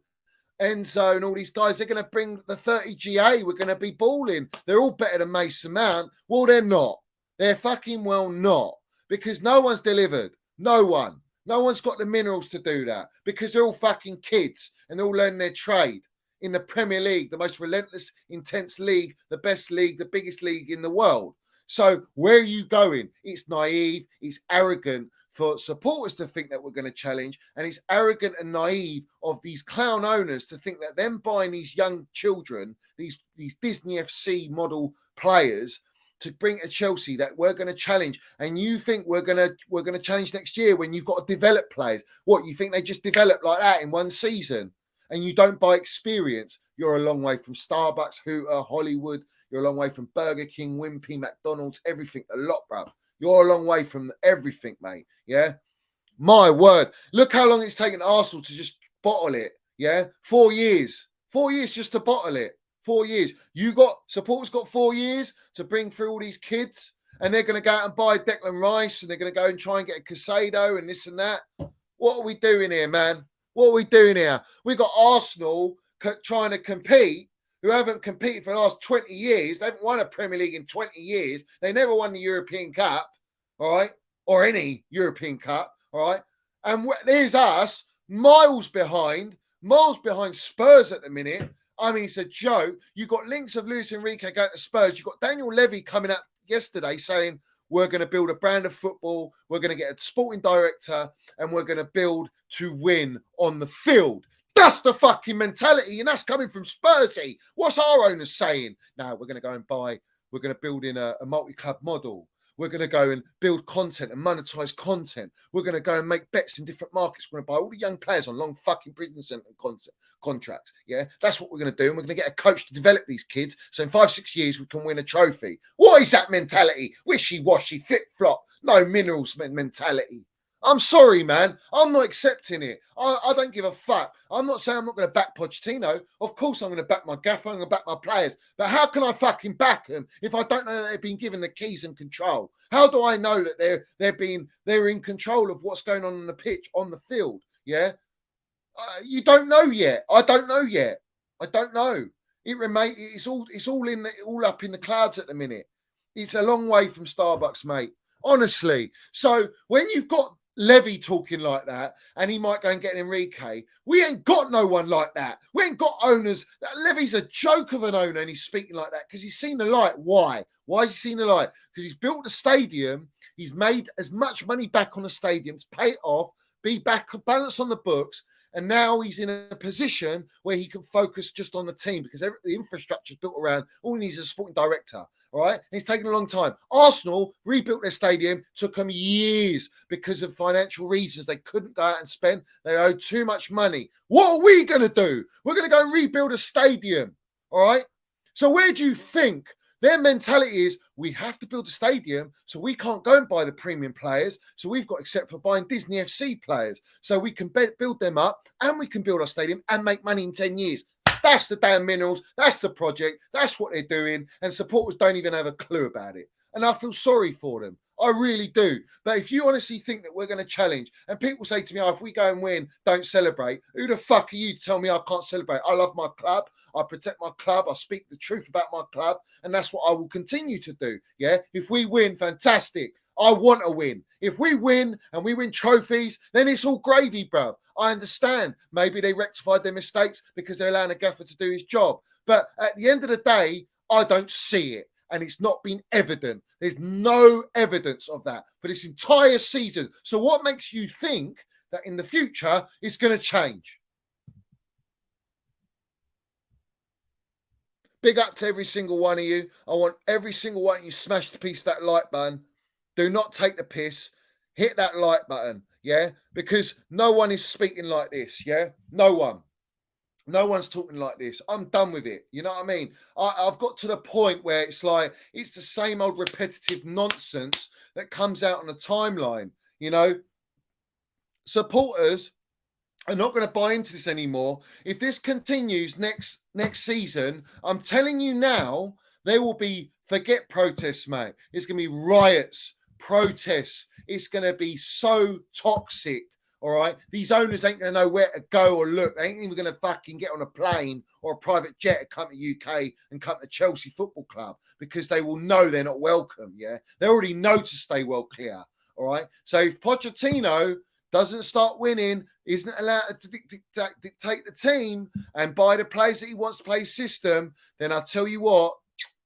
Enzo and all these guys, they're going to bring the 30 GA. We're going to be balling. They're all better than Mason Mount. Well, they're not. They're fucking well not. Because no one's delivered. No one. No one's got the minerals to do that. Because they're all fucking kids and they're all learning their trade. In the Premier League, the most relentless, intense league, the best league, the biggest league in the world. So where are you going? It's naive. It's arrogant for supporters to think that we're going to challenge. And it's arrogant and naive of these clown owners to think that them buying these young children, these Disney FC model players to bring to Chelsea, that we're going to challenge. And you think we're going to challenge next year when you've got to develop players. What, you think they just develop like that in one season? And you don't buy experience? You're a long way from Starbucks, Hooter, Hollywood. You're a long way from Burger King, Wimpy, McDonald's, everything, a lot, bruv. You're a long way from everything, mate. Yeah. My word. Look how long it's taken Arsenal to just bottle it. Yeah. 4 years. 4 years just to bottle it. 4 years. Supporters got 4 years to bring through all these kids. And they're going to go out and buy Declan Rice. And they're going to go and try and get a Casado and this and that. What are we doing here, man? What are we doing here? We've got Arsenal trying to compete, who haven't competed for the last 20 years. They haven't won a Premier League in 20 years. They never won the European Cup, all right? Or any European Cup, all right? And there's us, miles behind Spurs at the minute. I mean, it's a joke. You've got links of Luis Enrique going to Spurs. You've got Daniel Levy coming out yesterday saying, we're going to build a brand of football. We're going to get a sporting director and we're going to build to win on the field. That's the fucking mentality. And that's coming from Spursy. What's our owners saying? Now we're going to go and we're going to build in a multi-club model. We're going to go and build content and monetize content. We're going to go and make bets in different markets. We're going to buy all the young players on long fucking prison sentence contracts. Yeah, that's what we're going to do. And we're going to get a coach to develop these kids. So in 5-6 years, we can win a trophy. What is that mentality? Wishy-washy, flip-flop, no minerals mentality. I'm sorry, man. I'm not accepting it. I don't give a fuck. I'm not saying I'm not going to back Pochettino. Of course, I'm going to back my gaffer. I'm going to back my players. But how can I fucking back them if I don't know that they've been given the keys and control? How do I know that they're in control of what's going on the pitch, on the field? Yeah, you don't know yet. I don't know yet. I don't know. It's all up in the clouds at the minute. It's a long way from Starbucks, mate. Honestly. So when you've got Levy talking like that, and he might go and get Enrique, we ain't got no one like that. We ain't got owners. Levy's a joke of an owner, and he's speaking like that because he's seen the light. Why? Why has he seen the light? Because he's built a stadium. He's made as much money back on the stadium to pay it off, be back balance on the books. And now he's in a position where he can focus just on the team because the infrastructure is built around. All he needs is a sporting director. All right. And it's taken a long time. Arsenal rebuilt their stadium, took them years because of financial reasons. They couldn't go out and spend. They owed too much money. What are we going to do? We're going to go and rebuild a stadium. All right. So where do you think their mentality is? We have to build a stadium, so we can't go and buy the premium players. So we've got except for buying Disney FC players. So we can build them up and we can build our stadium and make money in 10 years. That's the damn minerals. That's the project. That's what they're doing. And supporters don't even have a clue about it. And I feel sorry for them. I really do. But if you honestly think that we're going to challenge, and people say to me, if we go and win, don't celebrate. Who the fuck are you to tell me I can't celebrate? I love my club. I protect my club. I speak the truth about my club. And that's what I will continue to do. Yeah. If we win, fantastic. I want to win. If we win and we win trophies, then it's all gravy, bro. I understand. Maybe they rectified their mistakes because they're allowing a gaffer to do his job. But at the end of the day, I don't see it. And it's not been evident. There's no evidence of that for this entire season. So what makes you think that in the future it's going to change? Big up to every single one of you. I want every single one of you smash the piece of that like button. Do not take the piss. Hit that like button, yeah? Because no one is speaking like this, yeah? No one. No one's talking like this. I'm done with it. You know what I mean? I've got to the point where it's like, it's the same old repetitive nonsense that comes out on the timeline. You know, supporters are not going to buy into this anymore. If this continues next season, I'm telling you now, there will be, forget protests, mate. It's going to be riots, protests. It's going to be so toxic. All right. These owners ain't going to know where to go or look. They ain't even going to fucking get on a plane or a private jet to come to UK and come to Chelsea Football Club because they will know they're not welcome. Yeah. They already know to stay well clear. All right. So if Pochettino doesn't start winning, isn't allowed to dictate the team and buy the players that he wants to play his system, then I'll tell you what,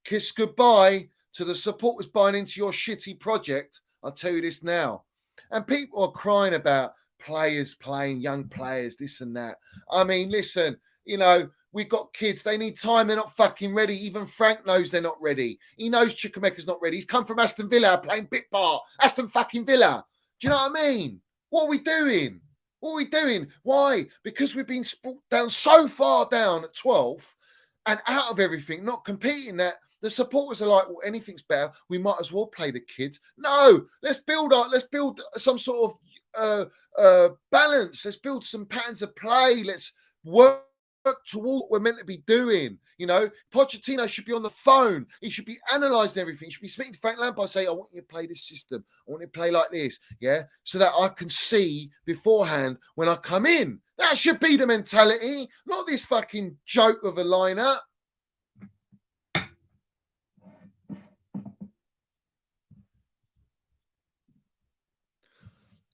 kiss goodbye to the supporters buying into your shitty project. I'll tell you this now. And people are crying about players playing, young players, this and that. I mean, listen, you know, we've got kids. They need time. They're not fucking ready. Even Frank knows they're not ready. He knows Chukwuemeka's not ready. He's come from Aston Villa playing Bit Bar. Aston fucking Villa. Do you know what I mean? What are we doing? What are we doing? Why? Because we've been down so far down at 12th and out of everything, not competing that. The supporters are like, well, anything's better. We might as well play the kids. No, let's build some sort of balance. Let's build some patterns of play. Let's work toward what we're meant to be doing. You know, Pochettino should be on the phone. He should be analysing everything. He should be speaking to Frank Lampard, say, I want you to play this system. I want you to play like this. Yeah. So that I can see beforehand when I come in. That should be the mentality, not this fucking joke of a lineup.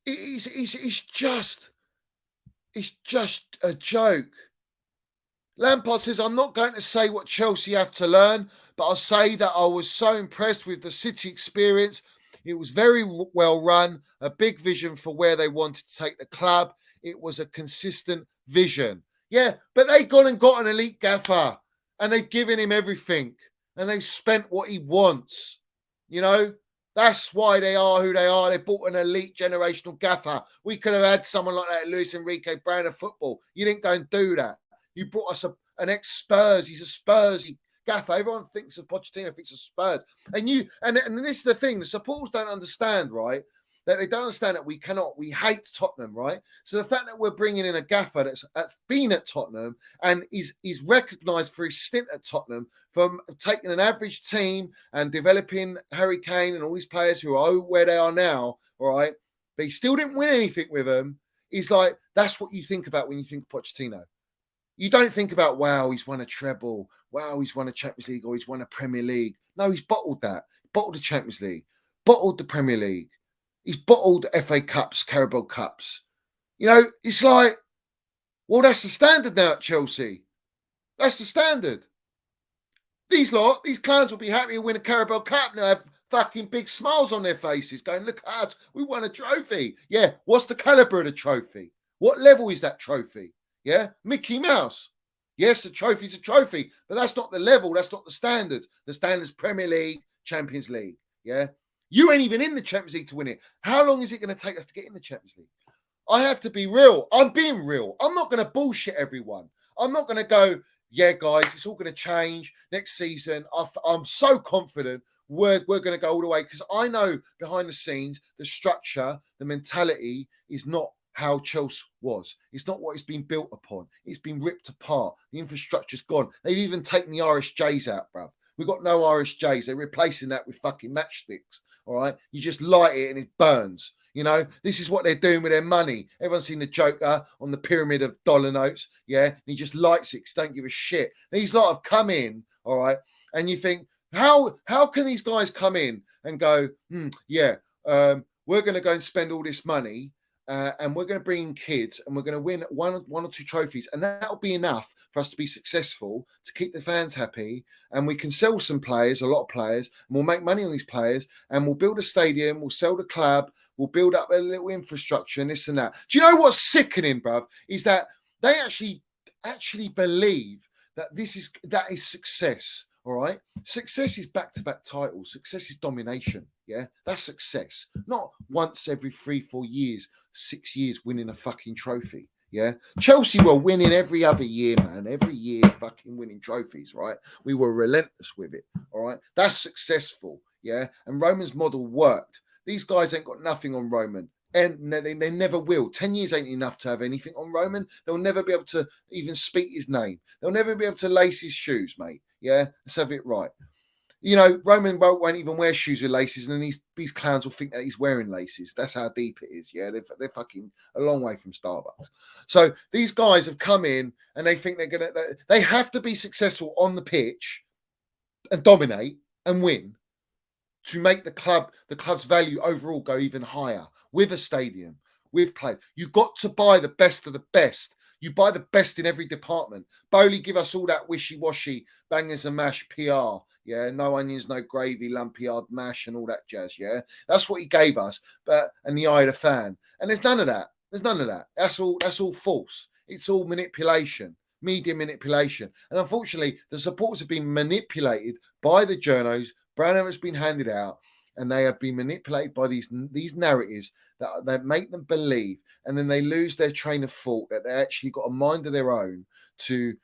It's just a joke. Lampard says, I'm not going to say what Chelsea have to learn, but I'll say that I was so impressed with the City experience. It was very well run, a big vision for where they wanted to take the club. It was a consistent vision. Yeah, but they've gone and got an elite gaffer and they've given him everything and they've spent what he wants. You know, that's why they are who they are. They bought an elite generational gaffer. We could have had someone like that, Luis Enrique, brand of football. You didn't go and do that. You brought us an ex-Spurs. He's a Spursy gaffer. Everyone thinks of Pochettino, thinks of Spurs. And this is the thing, the supporters don't understand, right? That they don't understand that we hate Tottenham, right? So the fact that we're bringing in a gaffer that's been at Tottenham and is recognised for his stint at Tottenham from taking an average team and developing Harry Kane and all these players who are where they are now, all right? But he still didn't win anything with them. He's like, that's what you think about when you think of Pochettino. You don't think about, wow, he's won a treble. Wow, he's won a Champions League or he's won a Premier League. No, he's bottled that. Bottled the Champions League. Bottled the Premier League. He's bottled FA Cups, Carabao Cups. You know, it's like, well, that's the standard now at Chelsea. That's the standard. These clowns will be happy to win a Carabao Cup now, have fucking big smiles on their faces going, look at us, we won a trophy. Yeah, what's the calibre of the trophy? What level is that trophy? Yeah, Mickey Mouse. Yes, the trophy's a trophy, but that's not the level. That's not the standard. The standard's Premier League, Champions League. Yeah, you ain't even in the Champions League to win it. How long is it going to take us to get in the Champions League? I have to be real. I'm being real. I'm not going to bullshit everyone. I'm not going to go, yeah, guys, it's all going to change next season. I'm so confident we're going to go all the way because I know behind the scenes, the structure, the mentality is not how Chelsea was. It's not what it's been built upon. It's been ripped apart. The infrastructure's gone. They've even taken the RSJs out, bruv. We've got no RSJs. They're replacing that with fucking matchsticks. All right. You just light it and it burns. You know, this is what they're doing with their money. Everyone's seen the Joker on the pyramid of dollar notes. Yeah. And he just lights it because don't give a shit. These lot have come in. All right. And you think, how can these guys come in and go, we're going to go and spend all this money. And we're going to bring in kids and we're going to win one or two trophies. And that'll be enough for us to be successful, to keep the fans happy. And we can sell some players, a lot of players, and we'll make money on these players. And we'll build a stadium, we'll sell the club, we'll build up a little infrastructure and this and that. Do you know what's sickening, bruv? Is that they actually believe that that is success. All right. Success is back-to-back titles. Success is domination. Yeah. That's success. Not once every 3-4 years, 6 years winning a fucking trophy. Yeah. Chelsea were winning every other year, man. Every year fucking winning trophies, right? We were relentless with it. All right. That's successful. Yeah. And Roman's model worked. These guys ain't got nothing on Roman. And they never will. 10 years ain't enough to have anything on Roman. They'll never be able to even speak his name. They'll never be able to lace his shoes, mate. Yeah, let's have it right. You know, Roman won't even wear shoes with laces, and then these clowns will think that he's wearing laces. That's how deep it is. Yeah, they're fucking a long way from Starbucks. So these guys have come in, and they think they have to be successful on the pitch and dominate and win to make the club's value overall go even higher with a stadium, with players. You've got to buy the best of the best. You buy the best in every department. Bowley give us all that wishy-washy, bangers and mash PR. Yeah, no onions, no gravy, lumpy hard mash and all that jazz. Yeah, that's what he gave us. And the eye of the fan. And there's none of that. There's none of that. That's all false. It's all manipulation, media manipulation. And unfortunately, the supporters have been manipulated by the journos. Brown has been handed out. And they have been manipulated by these narratives that make them believe, and then they lose their train of thought that they actually got a mind of their own to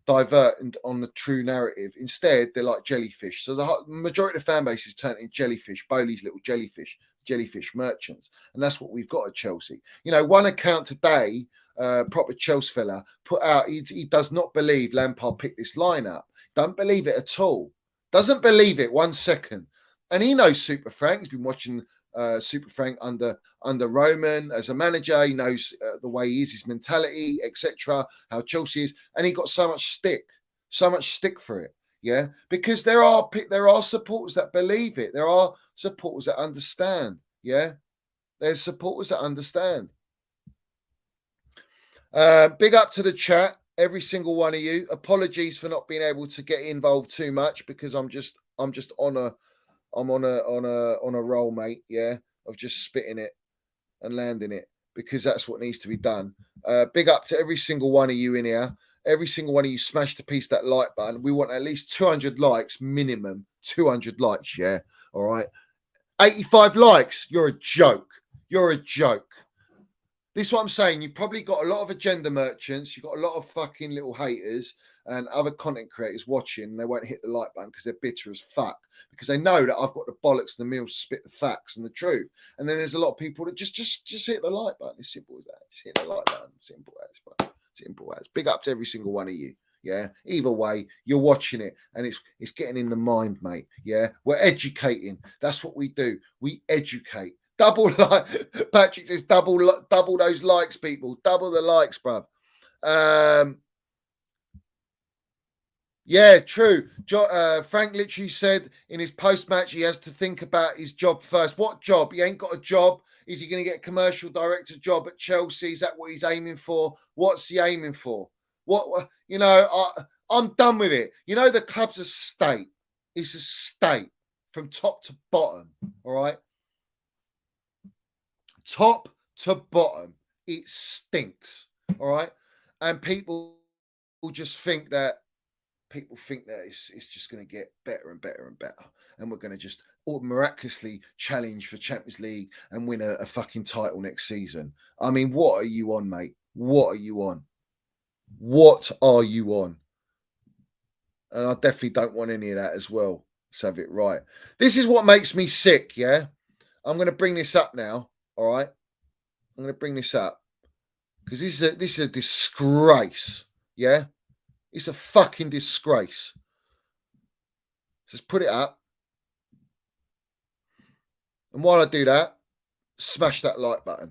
divert on the true narrative. Instead, they're like jellyfish. So the majority of the fan base is turned into jellyfish, Bowley's little jellyfish merchants. And that's what we've got at Chelsea. You know, one account today, proper Chelsea fella, put out, he does not believe Lampard picked this line up. Don't believe it at all. Doesn't believe it 1 second. And he knows Super Frank. He's been watching Super Frank under Roman as a manager. He knows the way he is, his mentality, etc. How Chelsea is, and he got so much stick for it. Yeah, because there are supporters that believe it. There are supporters that understand. Yeah, there's supporters that understand. Big up to the chat, every single one of you. Apologies for not being able to get involved too much because I'm just on a roll, mate. Yeah, of just spitting it and landing it because that's what needs to be done. Big up to every single one of you in here. Every single one of you smash the piece that like button. We want at least 200 likes minimum. 200 likes, yeah. All right. 85 likes. You're a joke. You're a joke. This is what I'm saying. You've probably got a lot of agenda merchants. You've got a lot of fucking little haters and other content creators watching. And they won't hit the like button because they're bitter as fuck. Because they know that I've got the bollocks and the meals to spit the facts and the truth. And then there's a lot of people that just hit the like button. It's simple as that. Just hit the like button. Simple as, bro. Simple as. Big up to every single one of you. Yeah. Either way, you're watching it and it's getting in the mind, mate. Yeah. We're educating. That's what we do. We educate. Double like Patrick says, double those likes, people. Double the likes, bruv. Yeah, true. Frank literally said in his post-match he has to think about his job first. What job? He ain't got a job. Is he going to get a commercial director job at Chelsea? Is that what he's aiming for? What's he aiming for? What you know? I'm done with it. You know, the club's a state. It's a state from top to bottom. All right. Top to bottom, it stinks. All right, and people will just think that it's just going to get better and better and better, and we're going to just miraculously challenge for Champions League and win a fucking title next season. I mean, what are you on, mate? What are you on? What are you on? And I definitely don't want any of that as well. Let's have it right. This is what makes me sick. Yeah, I'm going to bring this up now. All right, I'm going to bring this up because this is a disgrace. Yeah, it's a fucking disgrace. Just put it up, and while I do that, smash that like button.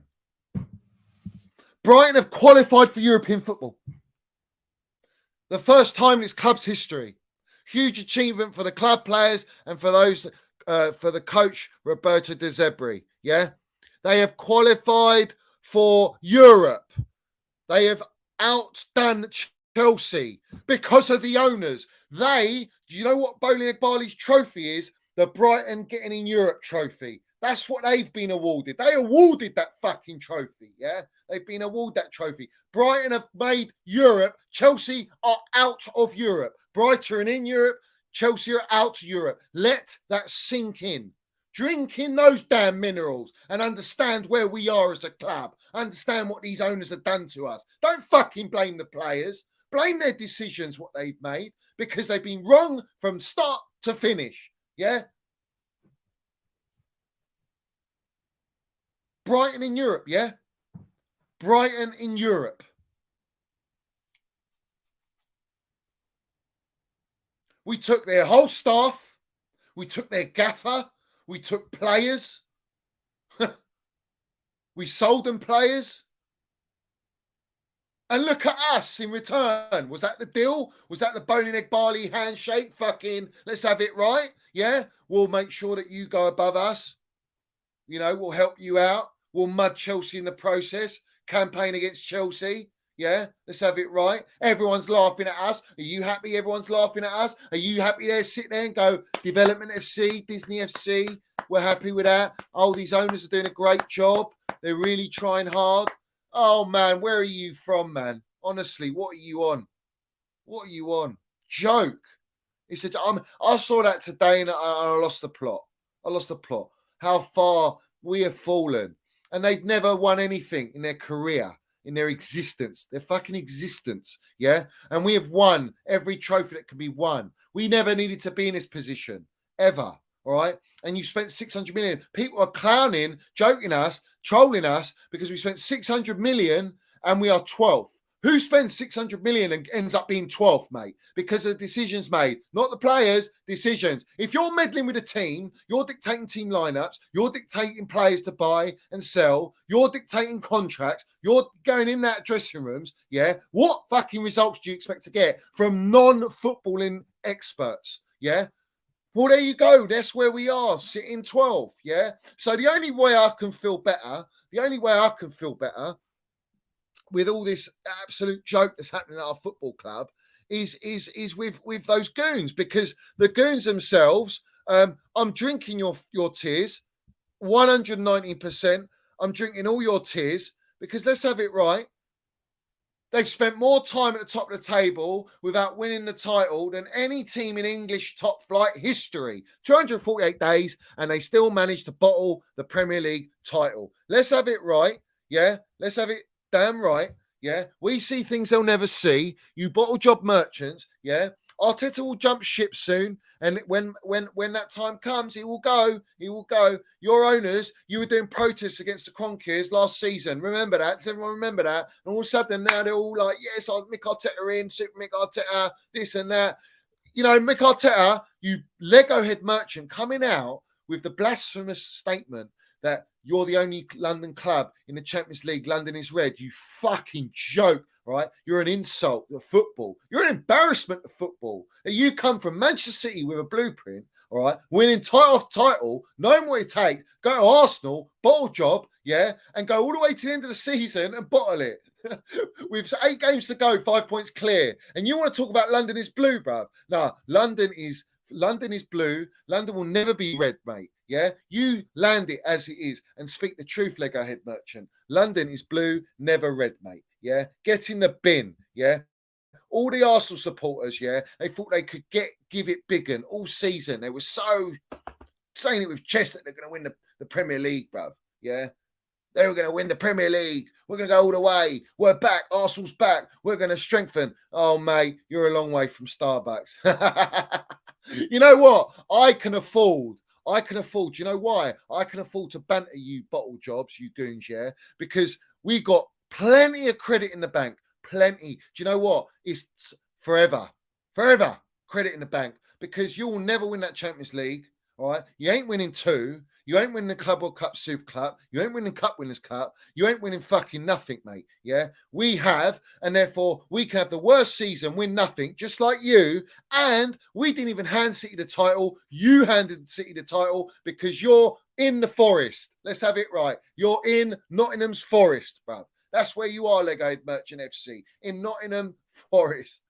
Brighton have qualified for European football. The first time in its club's history. Huge achievement for the club players and for those for the coach Roberto De Zerbi. Yeah. They have qualified for Europe. They have outdone Chelsea because of the owners. Do you know what Bowling Egbali's trophy is? The Brighton Getting in Europe trophy. That's what they've been awarded. They awarded that fucking trophy, yeah? They've been awarded that trophy. Brighton have made Europe. Chelsea are out of Europe. Brighton are in Europe. Chelsea are out of Europe. Let that sink in. Drink in those damn minerals and understand where we are as a club. Understand what these owners have done to us. Don't fucking blame the players. Blame their decisions, what they've made, because they've been wrong from start to finish. Yeah? Brighton in Europe, yeah? Brighton in Europe. We took their whole staff. We took their gaffer. We took players. We sold them players. And look at us in return. Was that the deal? Was that the Bowling Egbali handshake? Fucking, let's have it right. Yeah? We'll make sure that you go above us. You know, we'll help you out. We'll mud Chelsea in the process. Campaign against Chelsea. Yeah, let's have it right. Everyone's laughing at us. Are you happy everyone's laughing at us? Are you happy there? Sit there and go, Development FC, Disney FC. We're happy with that. Oh, these owners are doing a great job. They're really trying hard. Oh, man, where are you from, man? Honestly, what are you on? What are you on? Joke. He said, I saw that today and I lost the plot. I lost the plot. How far we have fallen. And they've never won anything in their career, in their existence, their fucking existence. Yeah. And we have won every trophy that can be won. We never needed to be in this position ever. All right. And you spent 600 million. People are clowning, joking us, trolling us because we spent 600 million and we are 12th. Who spends 600 million and ends up being 12th, mate? Because of decisions made, not the players, decisions. If you're meddling with a team, you're dictating team lineups, you're dictating players to buy and sell, you're dictating contracts, you're going in that dressing rooms, yeah? What fucking results do you expect to get from non-footballing experts, yeah? Well, there you go. That's where we are, sitting 12th, yeah? So the only way I can feel better, with all this absolute joke that's happening at our football club is with those goons, because the goons themselves, I'm drinking your tears 119%. I'm drinking all your tears because let's have it right. They've spent more time at the top of the table without winning the title than any team in English top flight history. 248 days, and they still managed to bottle the Premier League title. Let's have it right. Yeah, let's have it damn right. Yeah, we see things they'll never see. You bottle job merchants. Yeah, Arteta will jump ship soon, and when that time comes, he will go. He will go. Your owners, you were doing protests against the Cronkies last season. Remember that? Does everyone remember that? And all of a sudden now they're all like, "Yes, Mick Arteta in, Super Mick Arteta, this and that." You know, Mick Arteta, you Legohead merchant, coming out with the blasphemous statement that you're the only London club in the Champions League. London is red. You fucking joke, right? You're an insult to football. You're an embarrassment to football. You come from Manchester City with a blueprint, all right, winning title after title, knowing what it takes, go to Arsenal, bottle job, yeah, and go all the way to the end of the season and bottle it. With 8 games to go, 5 points clear. And you want to talk about London is blue, bruv? No, London is blue. London will never be red, mate. Yeah, you land it as it is and speak the truth, Legohead merchant. London is blue, never red, mate. Yeah, get in the bin. Yeah, all the Arsenal supporters, yeah, they thought they could give it big and all season. They were so saying it with chest that they're going to win the Premier League, bruv. Yeah, they were going to win the Premier League. We're going to go all the way. We're back. Arsenal's back. We're going to strengthen. Oh, mate, you're a long way from Starbucks. You know what? I can afford. Do you know why? I can afford to banter you bottle jobs, you goons, yeah? Because we got plenty of credit in the bank. Plenty. Do you know what? It's forever credit in the bank because you will never win that Champions League. All right. You ain't winning 2. You ain't winning the Club World Cup, Super Cup. You ain't winning Cup Winners' Cup. You ain't winning fucking nothing, mate. Yeah. We have, and therefore we can have the worst season, win nothing, just like you. And we didn't even hand City the title. You handed City the title because you're in the forest. Let's have it right. You're in Nottingham's forest, bruv. That's where you are, Legohead Merchant FC, in Nottingham Forest.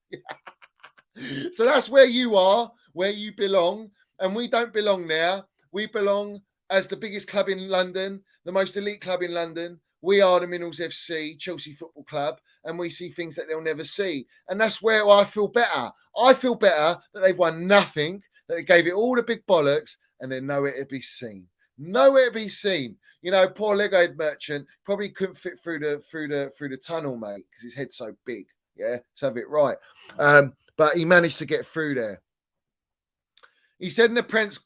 So that's where you are, where you belong. And we don't belong there. We belong as the biggest club in London, the most elite club in London. We are the Minerals FC, Chelsea Football Club, and we see things that they'll never see. And that's where I feel better. I feel better that they've won nothing, that they gave it all the big bollocks, and they're nowhere to be seen. Nowhere to be seen. You know, poor Legohead merchant probably couldn't fit through the tunnel, mate, because his head's so big. Yeah, let's have it right. But he managed to get through there. He said in the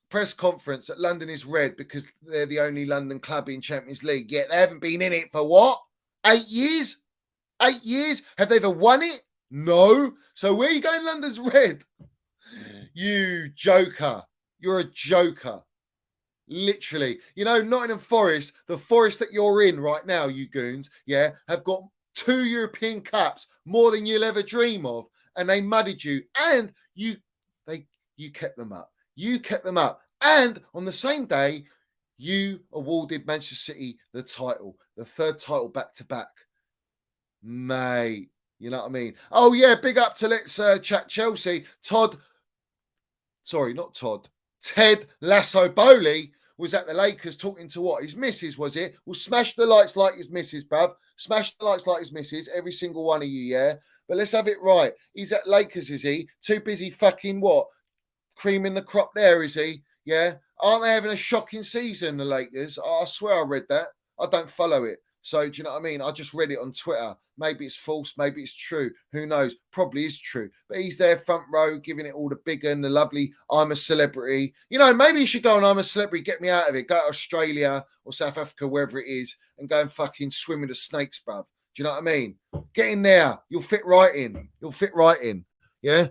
press conference that London is red because they're the only London club in Champions League. Yet they haven't been in it for what? 8 years? 8 years? Have they ever won it? No. So where are you going? London's red. You joker. You're a joker. Literally. You know, Nottingham Forest, the forest that you're in right now, you goons, yeah, have got 2 European Cups, more than you'll ever dream of. And they muddied you. And you kept them up. You kept them up. And on the same day, you awarded Manchester City the title, the 3rd title back to back. Mate, you know what I mean? Oh, yeah, big up to Let's Chat Chelsea. Ted Lasso Bowley was at the Lakers talking to what? His missus, was it? Well, smash the lights like his missus, bruv. Smash the lights like his missus, every single one of you, yeah? But let's have it right. He's at Lakers, is he? Too busy fucking what? Creaming the crop there, is he? Yeah. Aren't they having a shocking season, the Lakers? I swear I read that. I don't follow it. So, do you know what I mean? I just read it on Twitter. Maybe it's false. Maybe it's true. Who knows? Probably is true. But he's there front row, giving it all the big and the lovely I'm a celebrity. You know, maybe you should go on I'm a celebrity, get me out of it. Go to Australia or South Africa, wherever it is, and go and fucking swim with the snakes, bruv. Do you know what I mean? Get in there. You'll fit right in. Yeah.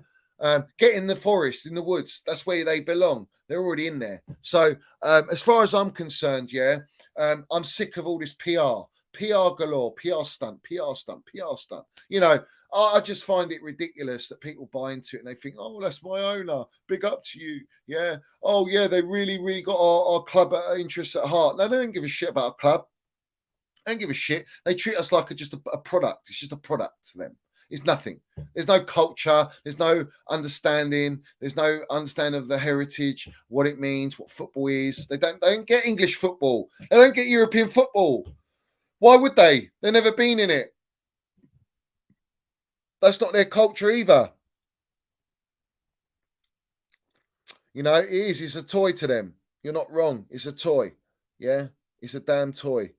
Get in the forest, in the woods. That's where they belong. They're already in there. So as far as I'm concerned, yeah, I'm sick of all this PR galore, PR stunt. You know, I just find it ridiculous that people buy into it and they think, oh, that's my owner. Big up to you. Yeah. Oh, yeah, they really got our club interests at heart. No, they don't give a shit about our club. They don't give a shit. They treat us like just a product. It's just a product to them. It's nothing. There's no culture. There's no understanding. There's no understanding of the heritage, what it means, what football is. They don't get English football. They don't get European football. Why would they? They've never been in it. That's not their culture either. You know, it is. It's a toy to them. You're not wrong. It's a toy. Yeah? It's a damn toy.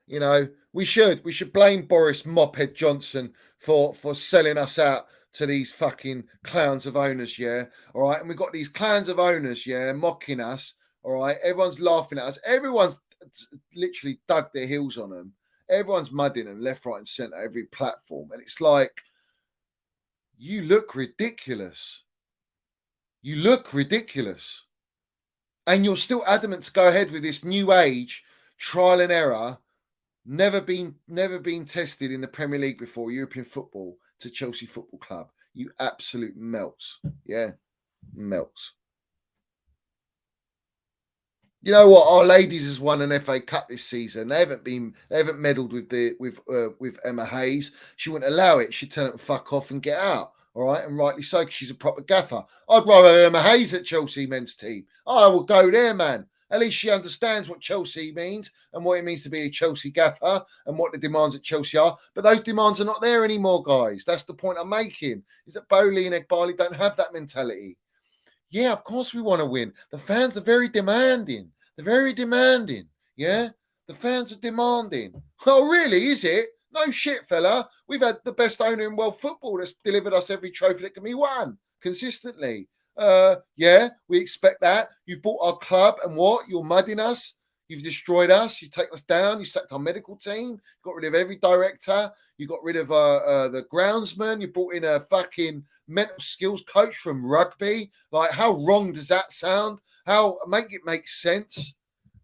You know, we should blame Boris Mophead Johnson for selling us out to these fucking clowns of owners, yeah. All right, and we've got these clowns of owners, yeah, mocking us. All right, everyone's laughing at us. Everyone's literally dug their heels on them. Everyone's mudding them left, right, and centre, every platform, and it's like, you look ridiculous. You look ridiculous, and you're still adamant to go ahead with this new age trial and error. Never been tested in the Premier League before, European football, to Chelsea Football Club. You absolute melts. Yeah, melts. You know what? Our ladies has won an FA Cup this season. They haven't meddled with Emma Hayes. She wouldn't allow it. She'd tell them to fuck off and get out. All right, and rightly so, because she's a proper gaffer. I'd rather have Emma Hayes at Chelsea men's team. I will go there, man. At least she understands what Chelsea means and what it means to be a Chelsea gaffer and what the demands at Chelsea are. But those demands are not there anymore, guys. That's the point I'm making. Is that Bowley and Ekbali don't have that mentality. Yeah, of course we want to win. The fans are very demanding. They're very demanding. Yeah, the fans are demanding. Oh, really? Is it? No shit, fella. We've had the best owner in world football that's delivered us every trophy that can be won consistently. Yeah, we expect that. You bought our club and what? You're mudding us. You've destroyed us. You take us down. You sacked our medical team. Got rid of every director. You got rid of the groundsman. You brought in a fucking mental skills coach from rugby. Like, how wrong does that sound? How make it make sense?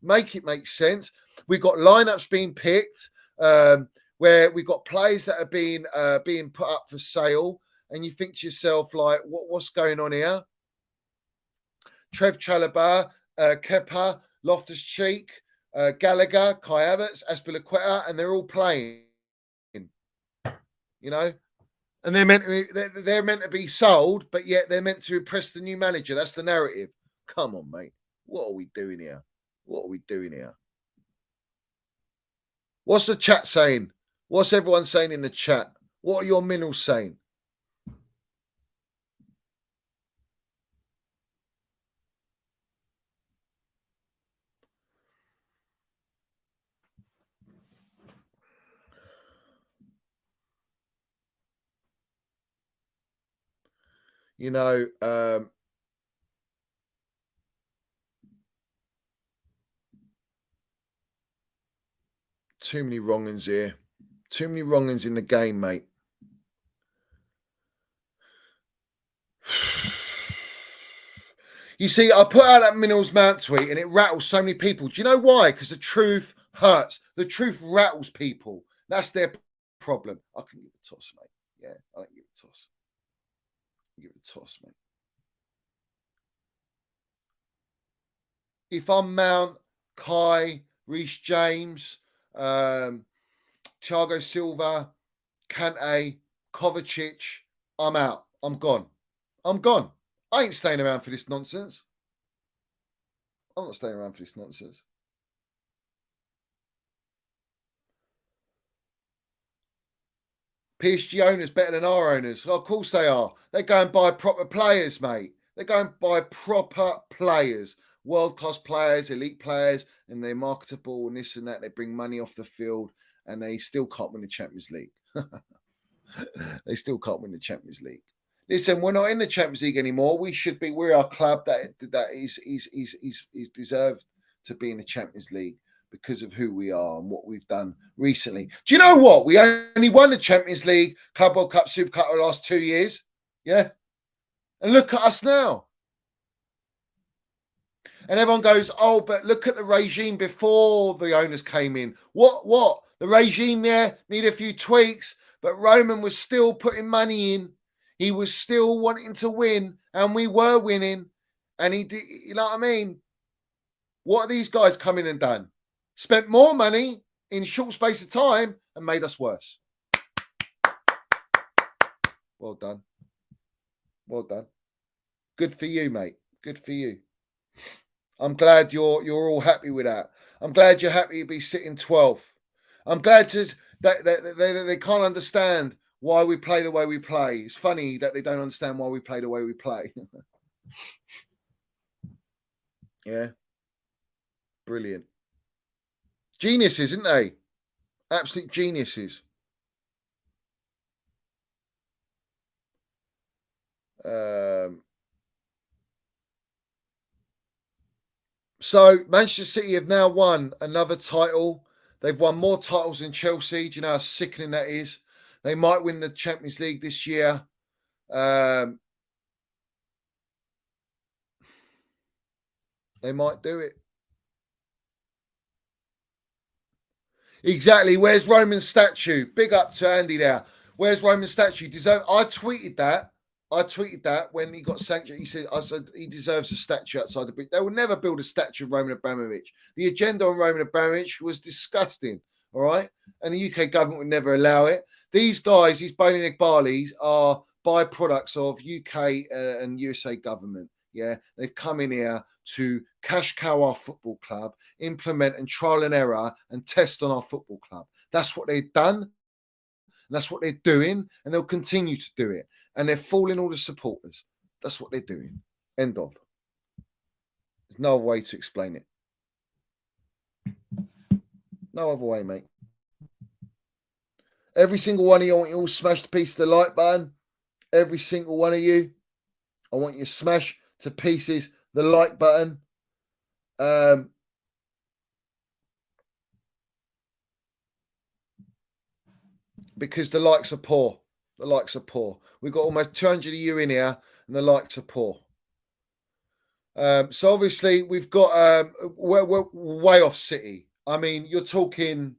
Make it make sense. We've got lineups being picked where we've got players that are being put up for sale, and you think to yourself, like, what's going on here? Trev Chalobah, Kepa, Loftus-Cheek, Gallagher, Kai Havertz, Azpilicueta, and they're all playing. You know, and they're meant to be sold, but yet they're meant to impress the new manager. That's the narrative. Come on, mate. What are we doing here? What are we doing here? What's the chat saying? What's everyone saying in the chat? What are your minerals saying? You know, too many wrongings here. Too many wrongings in the game, mate. You see, I put out that Minerals Mount tweet and it rattles so many people. Do you know why? Because the truth hurts. The truth rattles people. That's their problem. I can give a toss, mate. Yeah, I can give a toss. Give it a toss, mate. If I'm Mount, Kai, Reece James, Thiago Silva, Kante, Kovacic, I'm out. I'm gone. I'm gone. I ain't staying around for this nonsense. I'm not staying around for this nonsense. PSG owners better than our owners. Well, of course they are. They go and buy proper players, mate. They go and buy proper players, world-class players, elite players, and they're marketable and this and that. They bring money off the field and they still can't win the Champions League. They still can't win the Champions League. Listen, we're not in the Champions League anymore. We should be. We're a club that is deserved to be in the Champions League because of who we are and what we've done recently. Do you know what? We only won the Champions League, Club World Cup, Super Cup the last 2 years. Yeah. And look at us now. And everyone goes, oh, but look at the regime before the owners came in. What? The regime, yeah, need a few tweaks, but Roman was still putting money in. He was still wanting to win, and we were winning. And he did, you know what I mean? What are these guys come in and done? Spent more money in a short space of time and made us worse. Well done. Well done. Good for you, mate. Good for you. I'm glad you're all happy with that. I'm glad you're happy to be sitting 12th. I'm glad that they can't understand why we play the way we play. It's funny that they don't understand why we play the way we play. Yeah. Brilliant. Geniuses, isn't they? Absolute geniuses. So Manchester City have now won another title. They've won more titles than Chelsea. Do you know how sickening that is? They might win the Champions League this year. They might do it. Exactly. Where's Roman's statue? Big up to Andy there. Where's Roman's statue? I tweeted that. When he got sanctioned. I said he deserves a statue outside the bridge. They will never build a statue of Roman Abramovich. The agenda on Roman Abramovich was disgusting. All right. And the UK government would never allow it. These guys, these Bowling Barleys, are byproducts of UK and USA government. Yeah. They've come in here to cash cow our football club, implement and trial and error and test on our football club. That's what they've done. And that's what they're doing. And they'll continue to do it. And they're fooling all the supporters. That's what they're doing. End of. There's no other way to explain it. No other way, mate. Every single one of you, I want you all smash to pieces the like button. Every single one of you, I want you to smash to pieces the like button. Because the likes are poor. The likes are poor. We've got almost 200 of you in here, and the likes are poor. So obviously we've got we're way off City. I mean, you're talking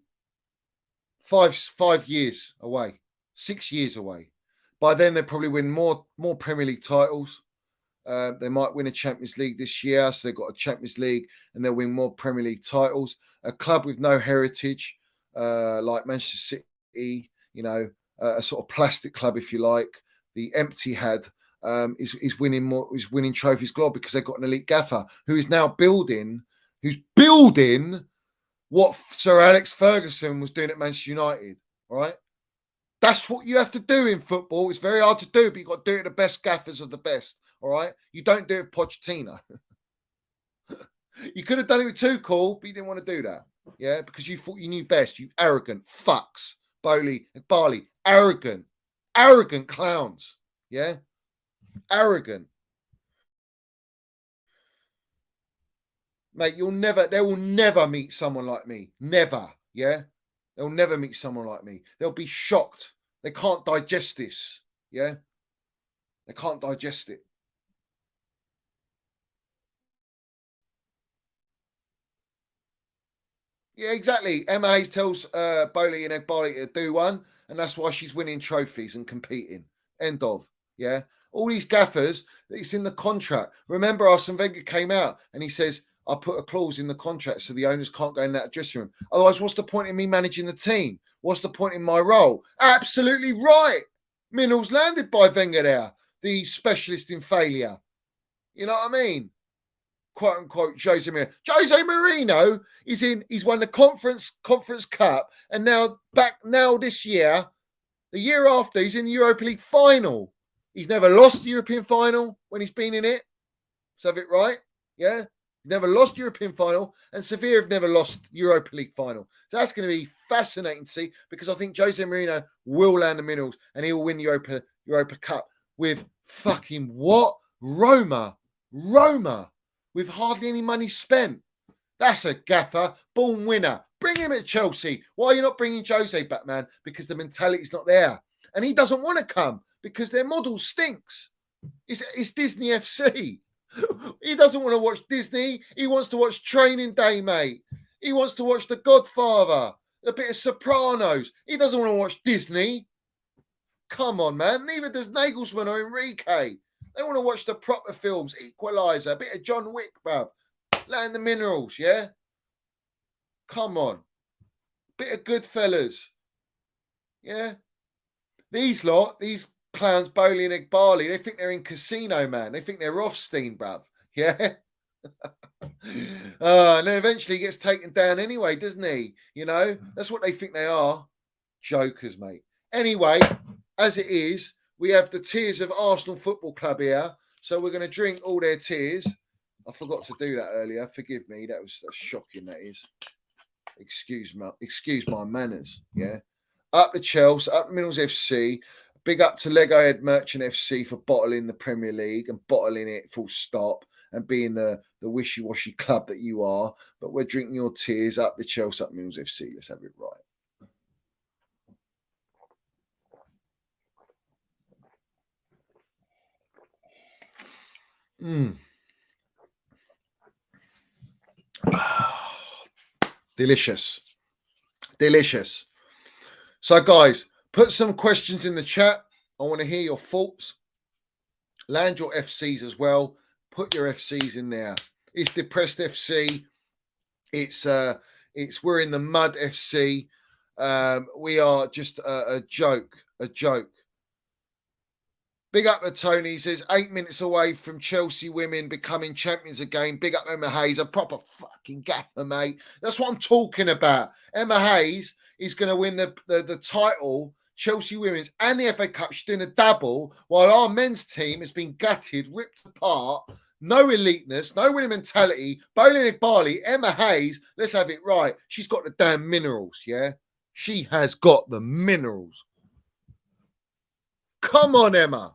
five years away, 6 years away. By then they'll probably win more Premier League titles. They might win a Champions League this year, so they've got a Champions League, and they'll win more Premier League titles. A club with no heritage, like Manchester City, you know. A sort of plastic club, if you like, the Empty-Head is winning more, is winning trophies galore because they've got an elite gaffer who is now building what Sir Alex Ferguson was doing at Manchester United. All right, that's what you have to do in football. It's very hard to do, but you've got to do it the best gaffers of the best. All right, you don't do it with Pochettino. You could have done it with Tuchel, but you didn't want to do that. Yeah, because you thought you knew best. You arrogant fucks. Barley, arrogant clowns. Yeah, arrogant. Mate, they will never meet someone like me. Never. Yeah, they'll never meet someone like me. They'll be shocked. They can't digest this. Yeah, they can't digest it. Yeah, exactly. Emma Hayes tells Bowley and Barley to do one, and that's why she's winning trophies and competing. End of. Yeah. All these gaffers, it's in the contract. Remember, Arsene Wenger came out and he says, I put a clause in the contract so the owners can't go in that dressing room. Otherwise, what's the point in me managing the team? What's the point in my role? Absolutely right. Minerals landed by Wenger there, the specialist in failure. You know what I mean? Quote unquote Jose Mourinho. Jose Mourinho he's won the conference cup, and now this year, the year after, he's in the Europa League final. He's never lost the European final when he's been in it. So have it right. Yeah. Never lost European final, and Sevilla have never lost Europa League final. So that's going to be fascinating to see, because I think Jose Mourinho will land the minerals and he will win the Europa Cup with fucking what? Roma. With hardly any money spent. That's a gaffer, born winner. Bring him at Chelsea. Why are you not bringing Jose back, man? Because the mentality's not there. And he doesn't want to come because their model stinks. It's Disney FC. He doesn't want to watch Disney. He wants to watch Training Day, mate. He wants to watch The Godfather, a bit of Sopranos. He doesn't want to watch Disney. Come on, man. Neither does Nagelsmann or Enrique. They want to watch the proper films, Equalizer, a bit of John Wick, bruv. Land the minerals, yeah? Come on. Bit of Goodfellas. Yeah? These clowns, Bowley and Barley, they think they're in Casino, man. They think they're Rothstein, bruv. Yeah? And then eventually he gets taken down anyway, doesn't he? You know? That's what they think they are. Jokers, mate. Anyway, as it is, we have the tears of Arsenal Football Club here. So we're going to drink all their tears. I forgot to do that earlier. Forgive me. That's shocking, that is. excuse my manners. Yeah, up the Chelsea, up Middles FC. Big up to Legohead Merchant FC for bottling the Premier League and bottling it full stop and being the wishy-washy club that you are. But we're drinking your tears. Up the Chelsea, up Middles FC. Let's have it right. Delicious. So, guys, put some questions in the chat. I want to hear your thoughts. Land your FCs as well. Put your FCs in there. It's Depressed FC. It's we're in the mud FC. We are just a joke. Big up to Tony. He says 8 minutes away from Chelsea women becoming champions again. Big up Emma Hayes, a proper fucking gaffer, mate. That's what I'm talking about. Emma Hayes is going to win the title, Chelsea women's and the FA Cup. She's doing a double, while our men's team has been gutted, ripped apart. No eliteness, no winning mentality. Bowling Barley, Emma Hayes, let's have it right. She's got the damn minerals, yeah? She has got the minerals. Come on, Emma.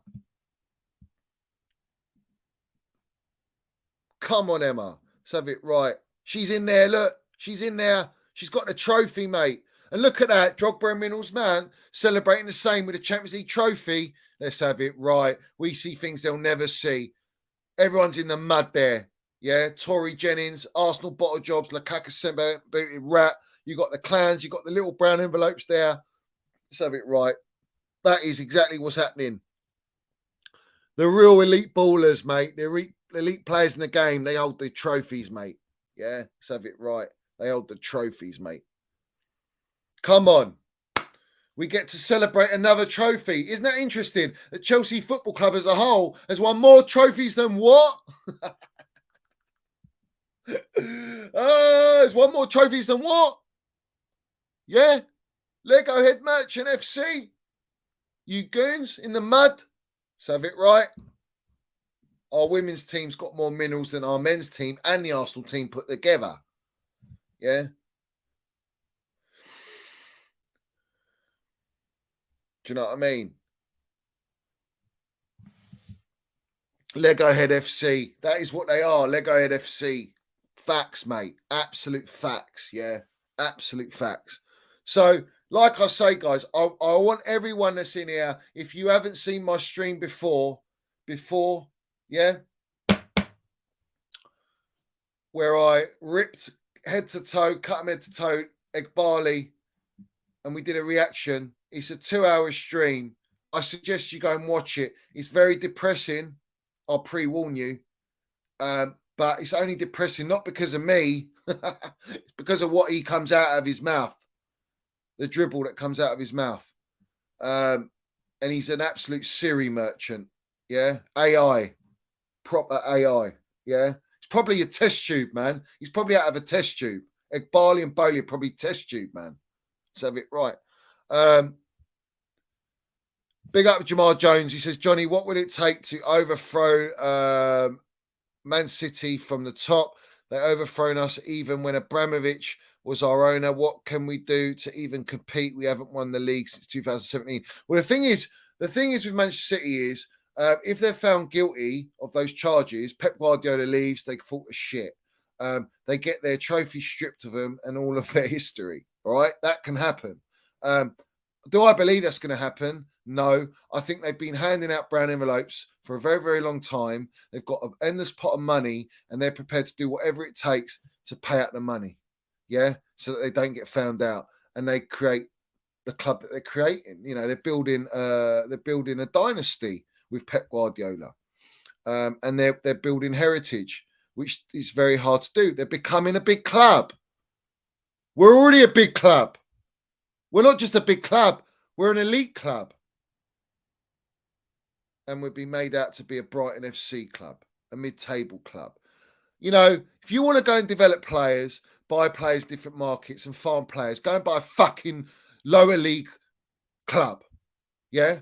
Come on, Emma. Let's have it right. She's in there. Look, she's in there. She's got the trophy, mate. And look at that. Drogba and Minerals, man, celebrating the same with the Champions League trophy. Let's have it right. We see things they'll never see. Everyone's in the mud there. Yeah. Tory Jennings, Arsenal bottle jobs, Lukaku Semba, booted rat. You got the clans. You got the little brown envelopes there. Let's have it right. That is exactly what's happening. The real elite ballers, mate. The elite players in the game, they hold the trophies, mate. Yeah, let's have it right. They hold the trophies, mate. Come on. We get to celebrate another trophy. Isn't that interesting? The Chelsea Football Club as a whole has won more trophies than what? It's won more trophies than what? Yeah. Legohead Merchant FC. You goons in the mud. Let's have it right. Our women's team's got more minerals than our men's team and the Arsenal team put together. Yeah. Do you know what I mean? Legohead FC. That is what they are. Legohead FC. Facts, mate. Absolute facts. Yeah. Absolute facts. So, like I say, guys, I want everyone that's in here, if you haven't seen my stream before, yeah, where I ripped head to toe, cut him head to toe, Egbali, and we did a reaction. It's a 2-hour stream. I suggest you go and watch it. It's very depressing. I'll pre-warn you. But it's only depressing, not because of me. It's because of what he comes out of his mouth. The dribble that comes out of his mouth. And he's an absolute Siri merchant. Yeah. AI. Proper AI. Yeah. It's probably a test tube, man. He's probably out of a test tube. Egbali and Bowley are probably test tube, man. Let's have it right. Big up Jamal Jones. He says, Johnny, what would it take to overthrow Man City from the top? They overthrown us even when Abramovich was our owner. What can we do to even compete? We haven't won the league since 2017. Well, the thing is with Manchester City is if they're found guilty of those charges, Pep Guardiola leaves, they fall to shit. They get their trophy stripped of them and all of their history. All right, that can happen. Do I believe that's going to happen? No. I think they've been handing out brown envelopes for a very, very long time. They've got an endless pot of money and they're prepared to do whatever it takes to pay out the money. Yeah, so that they don't get found out, and they create the club that they're creating. You know, they're building a dynasty with Pep Guardiola, and they're building heritage, which is very hard to do. They're becoming a big club. We're already a big club. We're not just a big club. We're an elite club, and we've been made out to be a Brighton FC club, a mid-table club. You know, if you want to go and develop players, buy players in different markets and farm players, go and buy a fucking lower league club. Yeah?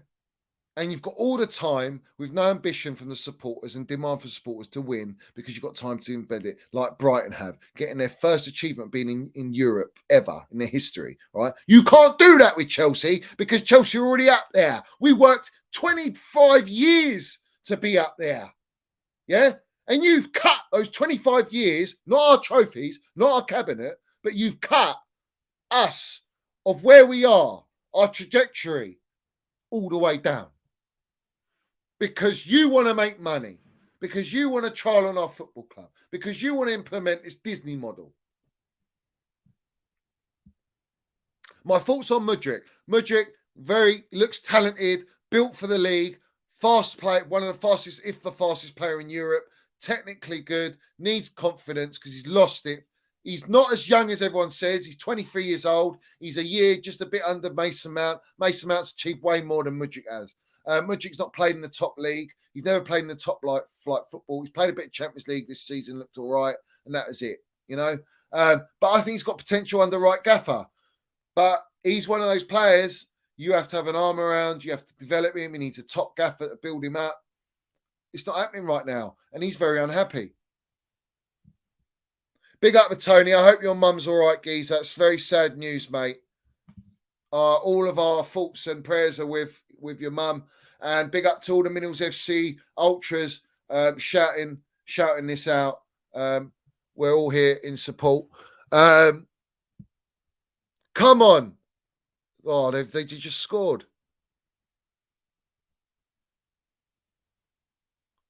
And you've got all the time with no ambition from the supporters and demand for supporters to win because you've got time to embed it, like Brighton have, getting their first achievement being in Europe ever in their history, right? You can't do that with Chelsea because Chelsea are already up there. We worked 25 years to be up there, yeah? And you've cut those 25 years, not our trophies, not our cabinet, but you've cut us of where we are, our trajectory, all the way down. Because you want to make money, because you want to trial on our football club, because you want to implement this Disney model. My thoughts on Mudryk. Mudryk, looks talented, built for the league, fast player, one of the fastest, if the fastest player in Europe, technically good, needs confidence because he's lost it. He's not as young as everyone says. He's 23 years old. He's a year, just a bit under Mason Mount. Mason Mount's achieved way more than Mudryk has. Mudryk's not played in the top league. He's never played in the top flight football. He's played a bit of Champions League this season, looked all right, and that was it, you know. But I think he's got potential under right gaffer. But he's one of those players you have to have an arm around. You have to develop him. He needs a top gaffer to build him up. It's not happening right now, and he's very unhappy. Big up to Tony. I hope your mum's all right, Geez. That's very sad news, mate. All of our thoughts and prayers are with your mum. And big up to all the Minerals FC ultras shouting this out. We're all here in support. Come on. Oh, they just scored.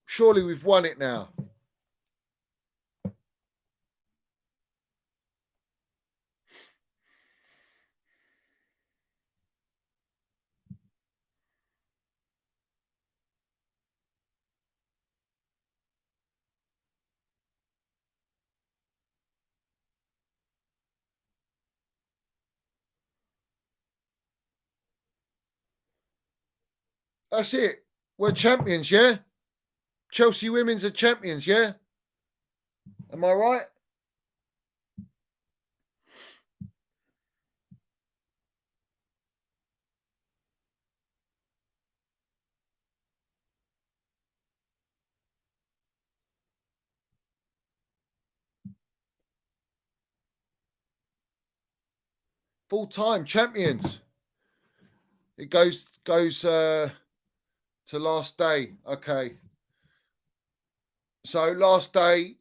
Surely we've won it now. That's it. We're champions, yeah? Chelsea women's are champions, yeah? Am I right? Full-time champions. It goes to last day. Okay. So last day,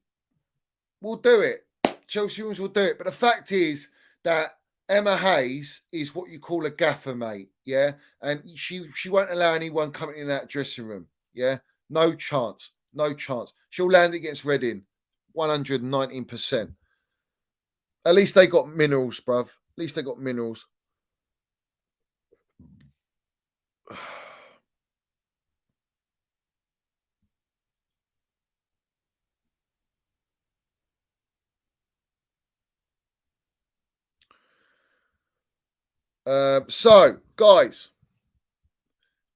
we'll do it. Chelsea women's will do it. But the fact is that Emma Hayes is what you call a gaffer, mate. Yeah. And she won't allow anyone coming in that dressing room. Yeah. No chance. No chance. She'll land against Reading. 119%. At least they got minerals, bruv. At least they got minerals. So, guys,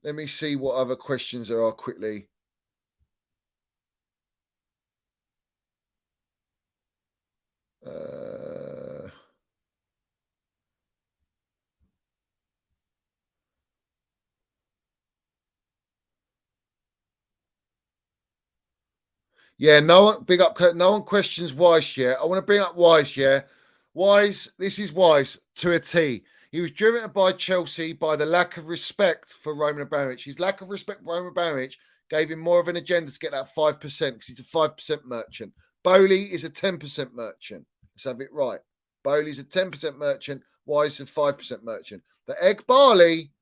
let me see what other questions there are quickly. Yeah, no one, big up, no one questions Wise yet. I want to bring up Wise, yeah. Wise, this is Wise to a T. He was driven by Chelsea by the lack of respect for Roman Abramovich. His lack of respect for Roman Abramovich gave him more of an agenda to get that 5% because he's a 5% merchant. Bowley is a 10% merchant. Let's have it right. Bowley's a 10% merchant. Wise is a 5% merchant. The Egg Barley,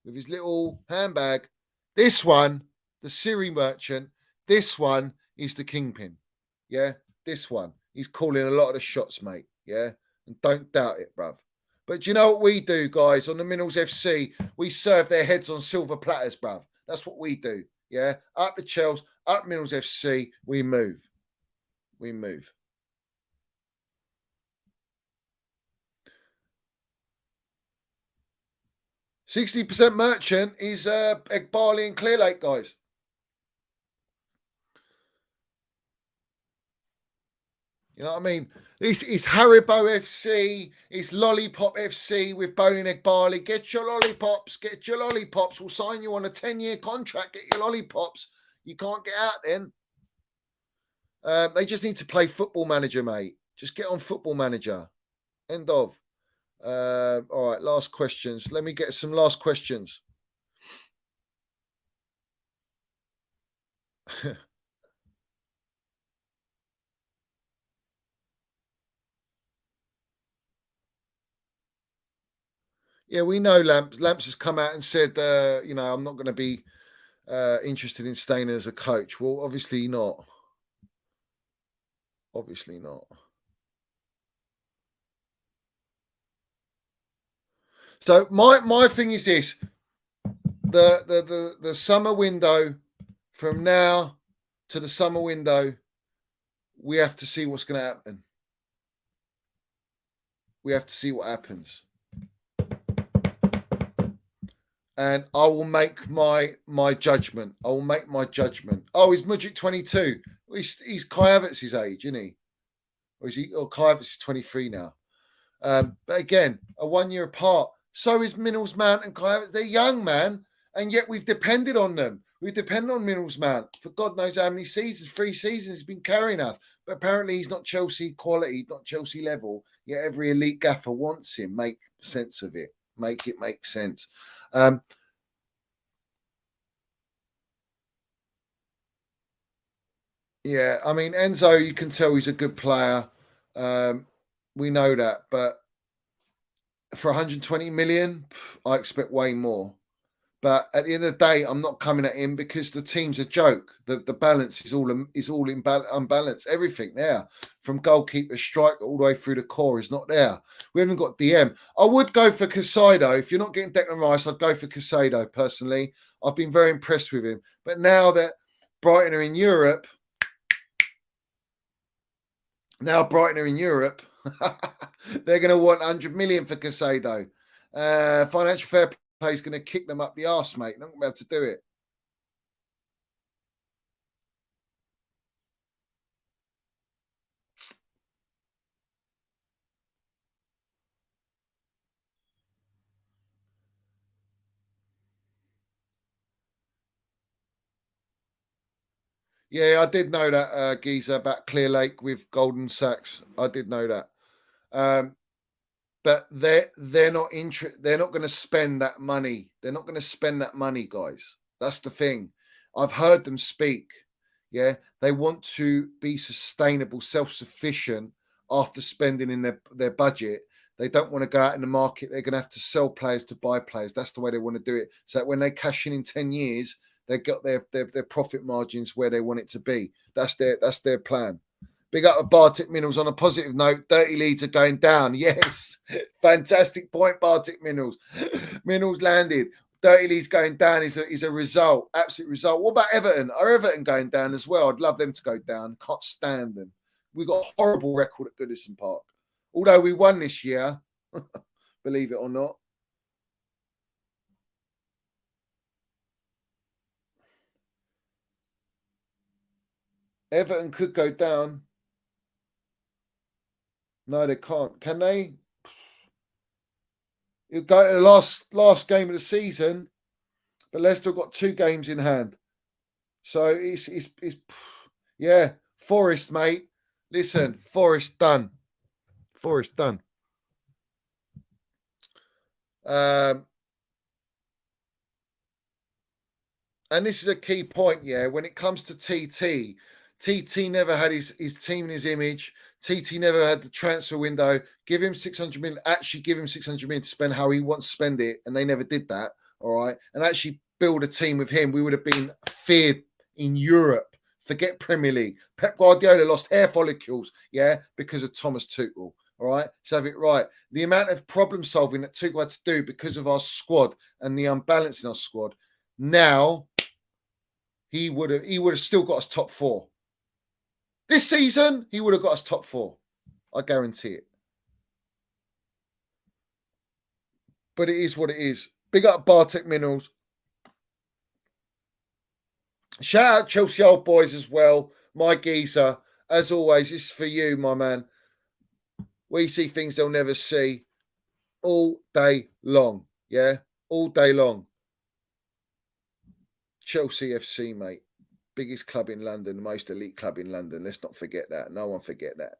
with his little handbag, this one, the Siri merchant, this one is the kingpin. Yeah, this one. He's calling a lot of the shots, mate. Yeah, and don't doubt it, bruv. But do you know what we do, guys? On the Minerals FC, we serve their heads on silver platters, bruv. That's what we do. Yeah, up the Chelsea, up Minerals FC, we move. We move. %60 merchant is Egg Barley and Clear Lake, guys. You know what I mean? It's Haribo FC, it's Lollipop FC with Bowling Egg Barley. Get your lollipops, get your lollipops. We'll sign you on a 10-year contract. Get your lollipops. You can't get out then. They just need to play Football Manager, mate. Just get on Football Manager. End of. All right, last questions. Let me get some last questions. Yeah, we know Lamps. Lamps has come out and said, I'm not going to be interested in staying as a coach. Well, obviously not. Obviously not. So my thing is this: the summer window, from now to the summer window, we have to see what's going to happen. We have to see what happens. And I will make my judgment. I will make my judgment. Oh, he's Mudrik 22. He's Kai Havertz's age, isn't he? Or is he? Or Kai Havertz is 23 now. But again, a 1 year apart. So is Minnels Mount and Kai Havertz. They're young, man, and yet we've depended on them. We've depended on Minnels Mount for God knows how many seasons. 3 seasons he's been carrying us. But apparently he's not Chelsea quality, not Chelsea level. Yet every elite gaffer wants him. Make sense of it. Make it make sense. Yeah, I mean Enzo, you can tell he's a good player. We know that, but for 120 million, I expect way more. But at the end of the day, I'm not coming at him because the team's a joke. The balance is all unbalanced. Everything there, from goalkeeper, striker, all the way through the core, is not there. We haven't got DM. I would go for Casado. If you're not getting Declan Rice, I'd go for Casado personally. I've been very impressed with him. But now that Brighton are in Europe, they're going to want 100 million for Casado. Financial fair play is going to kick them up the arse, mate. They're not going to be able to do it. Yeah, I did know that, Geezer, about Clear Lake with Golden Sachs. I did know that. But they're not they're not going to spend that money. They're not going to spend that money, guys. That's the thing. I've heard them speak. Yeah, they want to be sustainable, self-sufficient after spending in their budget. They don't want to go out in the market. They're going to have to sell players to buy players. That's the way they want to do it. So that when they cash in 10 years, they've got their profit margins where they want it to be. That's their plan. Big up to Bartek Minnels. On a positive note, Dirty Leeds are going down. Yes, fantastic point, Bartek Minnels. Minnels landed. Dirty Leeds going down is a result, absolute result. What about Everton? Are Everton going down as well? I'd love them to go down. Can't stand them. We've got a horrible record at Goodison Park. Although we won this year, believe it or not. Everton could go down. No, they can't. Can they? It'll go to the last game of the season, but Leicester have got 2 games in hand. So it's yeah, Forest, mate. Listen, Forest done. Forest done. And this is a key point, yeah. When it comes to TT never had his team in his image. TT never had the transfer window. Give him 600 million. Actually, give him 600 million to spend how he wants to spend it, and they never did that. All right, and actually build a team with him. We would have been feared in Europe. Forget Premier League. Pep Guardiola lost hair follicles, yeah, because of Thomas Tuchel. All right, so have it right. The amount of problem solving that Tuchel had to do because of our squad and the unbalance in our squad. Now he would have still got us top 4. This season, he would have got us top 4. I guarantee it. But it is what it is. Big up Bartek Minnels. Shout out Chelsea Old Boys as well. My geezer. as always, this is for you, my man. We see things they'll never see all day long. Yeah, all day long. Chelsea FC, mate. Biggest club in London, most elite club in London. Let's not forget that. No one forget that.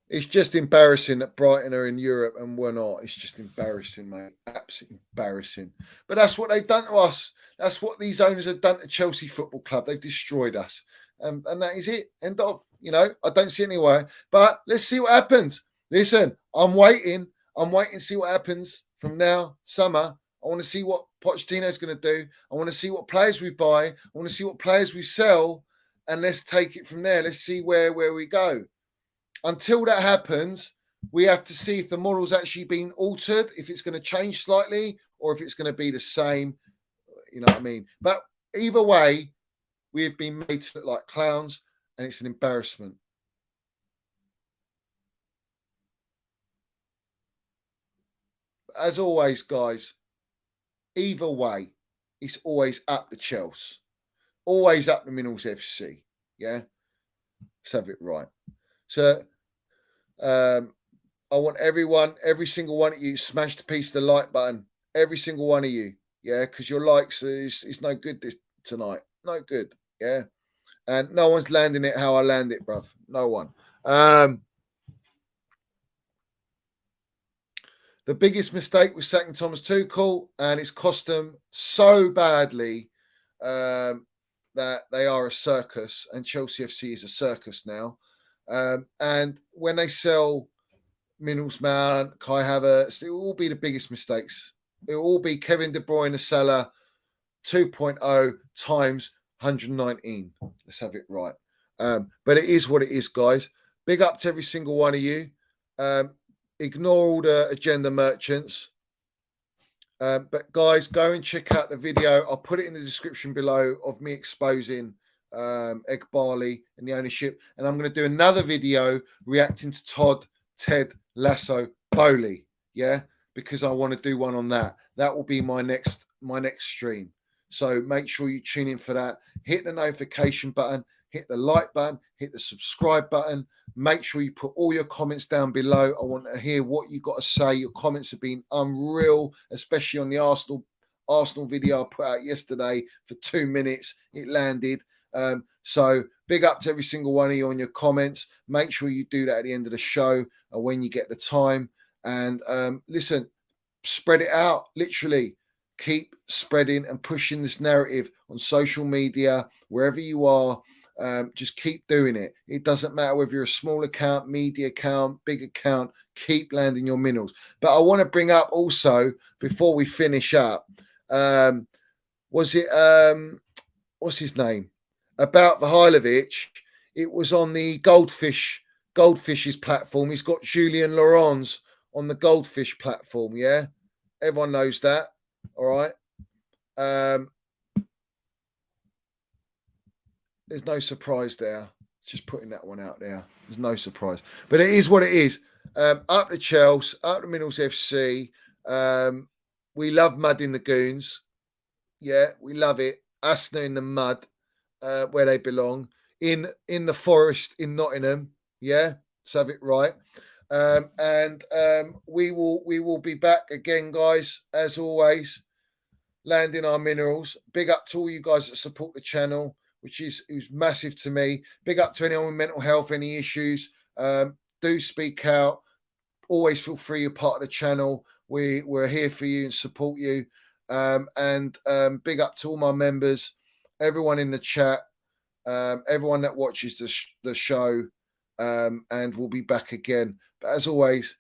It's just embarrassing that Brighton are in Europe and we're not. It's just embarrassing, mate. Absolutely embarrassing. But that's what they've done to us. That's what these owners have done to Chelsea Football Club. They've destroyed us. And that is it. End of. I don't see any way. But let's see what happens. Listen, I'm waiting. I'm waiting to see what happens from now, summer. I want to see what Pochettino's going to do. I want to see what players we buy. I want to see what players we sell. And let's take it from there. Let's see where we go. Until that happens, we have to see if the model's actually been altered, if it's going to change slightly, or if it's going to be the same. You know what I mean? But either way, we have been made to look like clowns, and it's an embarrassment. As always, guys, either way, it's always up the Chelsea. Always up the Minerals FC. Yeah? Let's have it right. So, I want everyone, every single one of you, smash the piece of the like button. Every single one of you. Yeah? Because your likes is no good tonight. No good. Yeah? And no one's landing it how I land it, bruv. No one. The biggest mistake was sacking Thomas Tuchel, and it's cost them so badly that they are a circus, and Chelsea FC is a circus now. And when they sell Minerals Mount, Kai Havertz, it will all be the biggest mistakes. It will all be Kevin De Bruyne, Salah 2.0 times 119. Let's have it right. But it is what it is, guys. Big up to every single one of you. Ignore all the agenda merchants. But guys, go and check out the video. I'll put it in the description below of me exposing Egg Barley and the ownership. And I'm going to do another video reacting to Ted Lasso Bowley. Yeah, because I want to do one on that. That will be my next stream. So make sure you tune in for that. Hit the notification button, hit the like button, hit the subscribe button. Make sure you put all your comments down below. I want to hear what you got to say. Your comments have been unreal, especially on the Arsenal video I put out yesterday for 2 minutes. It landed. So big up to every single one of you on your comments. Make sure you do that at the end of the show or when you get the time. And listen, spread it out. Literally, keep spreading and pushing this narrative on social media, wherever you are. Just keep doing it. It doesn't matter whether you're a small account, media account, big account, keep landing your minerals. But I want to bring up also, before we finish up, what's his name? About Mihailovic, it was on the Goldfish's platform. He's got Julian Laurens on the Goldfish platform, yeah? Everyone knows that, all right? There's no surprise there. Just putting that one out there. There's no surprise. But it is what it is. Up the Chelsea, up the Minerals FC. We love mud in the goons. Yeah, we love it. Asna in the mud, where they belong. In the forest in Nottingham. Yeah, let's have it right. And we will be back again, guys, as always, landing our minerals. Big up to all you guys that support the channel, which is massive to me. Big up to anyone with mental health, any issues. Do speak out. Always feel free, you're part of the channel. We're here for you and support you. And big up to all my members, everyone in the chat, everyone that watches the show. And we'll be back again. But as always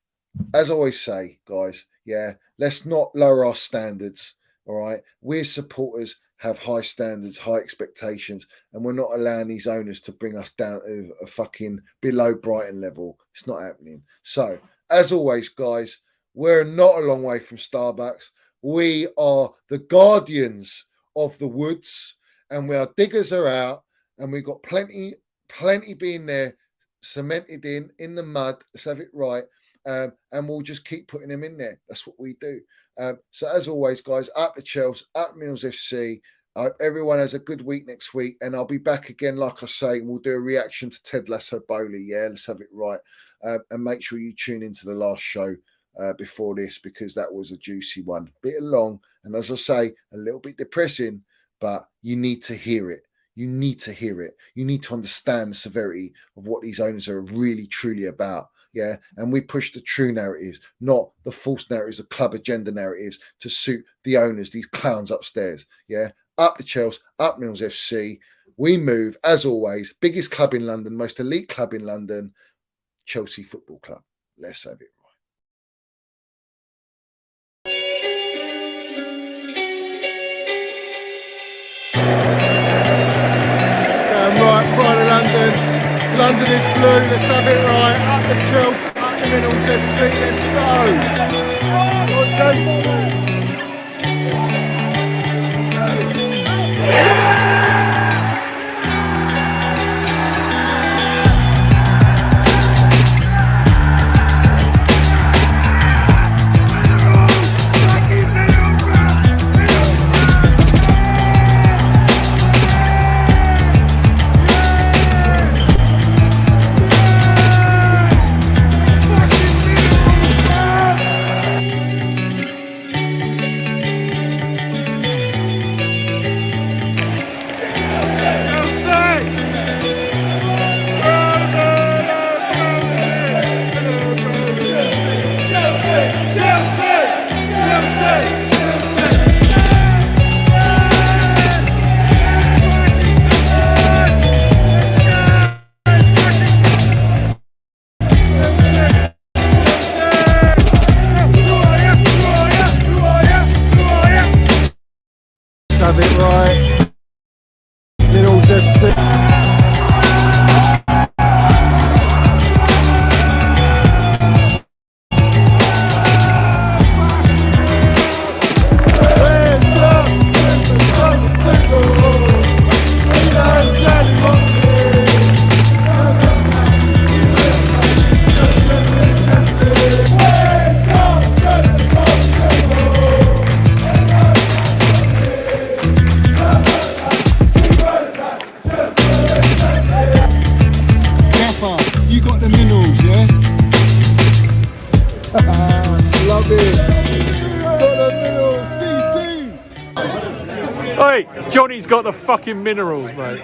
say, guys, yeah, let's not lower our standards. All right, we're supporters, have high standards, high expectations, and we're not allowing these owners to bring us down to a fucking below Brighton level. It's not happening. So, as always, guys, we're not a long way from Starbucks. We are the guardians of the woods, and our diggers are out, and we've got plenty being there, cemented in the mud. Let's have it right. and we'll just keep putting them in there. That's what we do. So as always, guys, up the Chelsea, up Mills FC. I hope everyone has a good week next week, and I'll be back again, like I say. We'll do a reaction to Ted Lasso Bowley. Yeah, let's have it right. And make sure you tune into the last show before this, because that was a juicy one. Bit long, and as I say, a little bit depressing, but you need to hear it. You need to hear it. You need to understand the severity of what these owners are really, truly about. Yeah, and we push the true narratives, not the false narratives, the club agenda narratives to suit the owners, these clowns upstairs. Yeah, up the Chelsea, up Mills FC. We move, as always, biggest club in London, most elite club in London, Chelsea Football Club. Let's have it right. Pride of London. London is blue. Let's have it right. Up the Chelsea, up the Mills FC. Let's go. Have it right. Mills FC. You got the minerals, yeah? Love it. Got the minerals, TT. Hey, Johnny's got the fucking minerals, mate.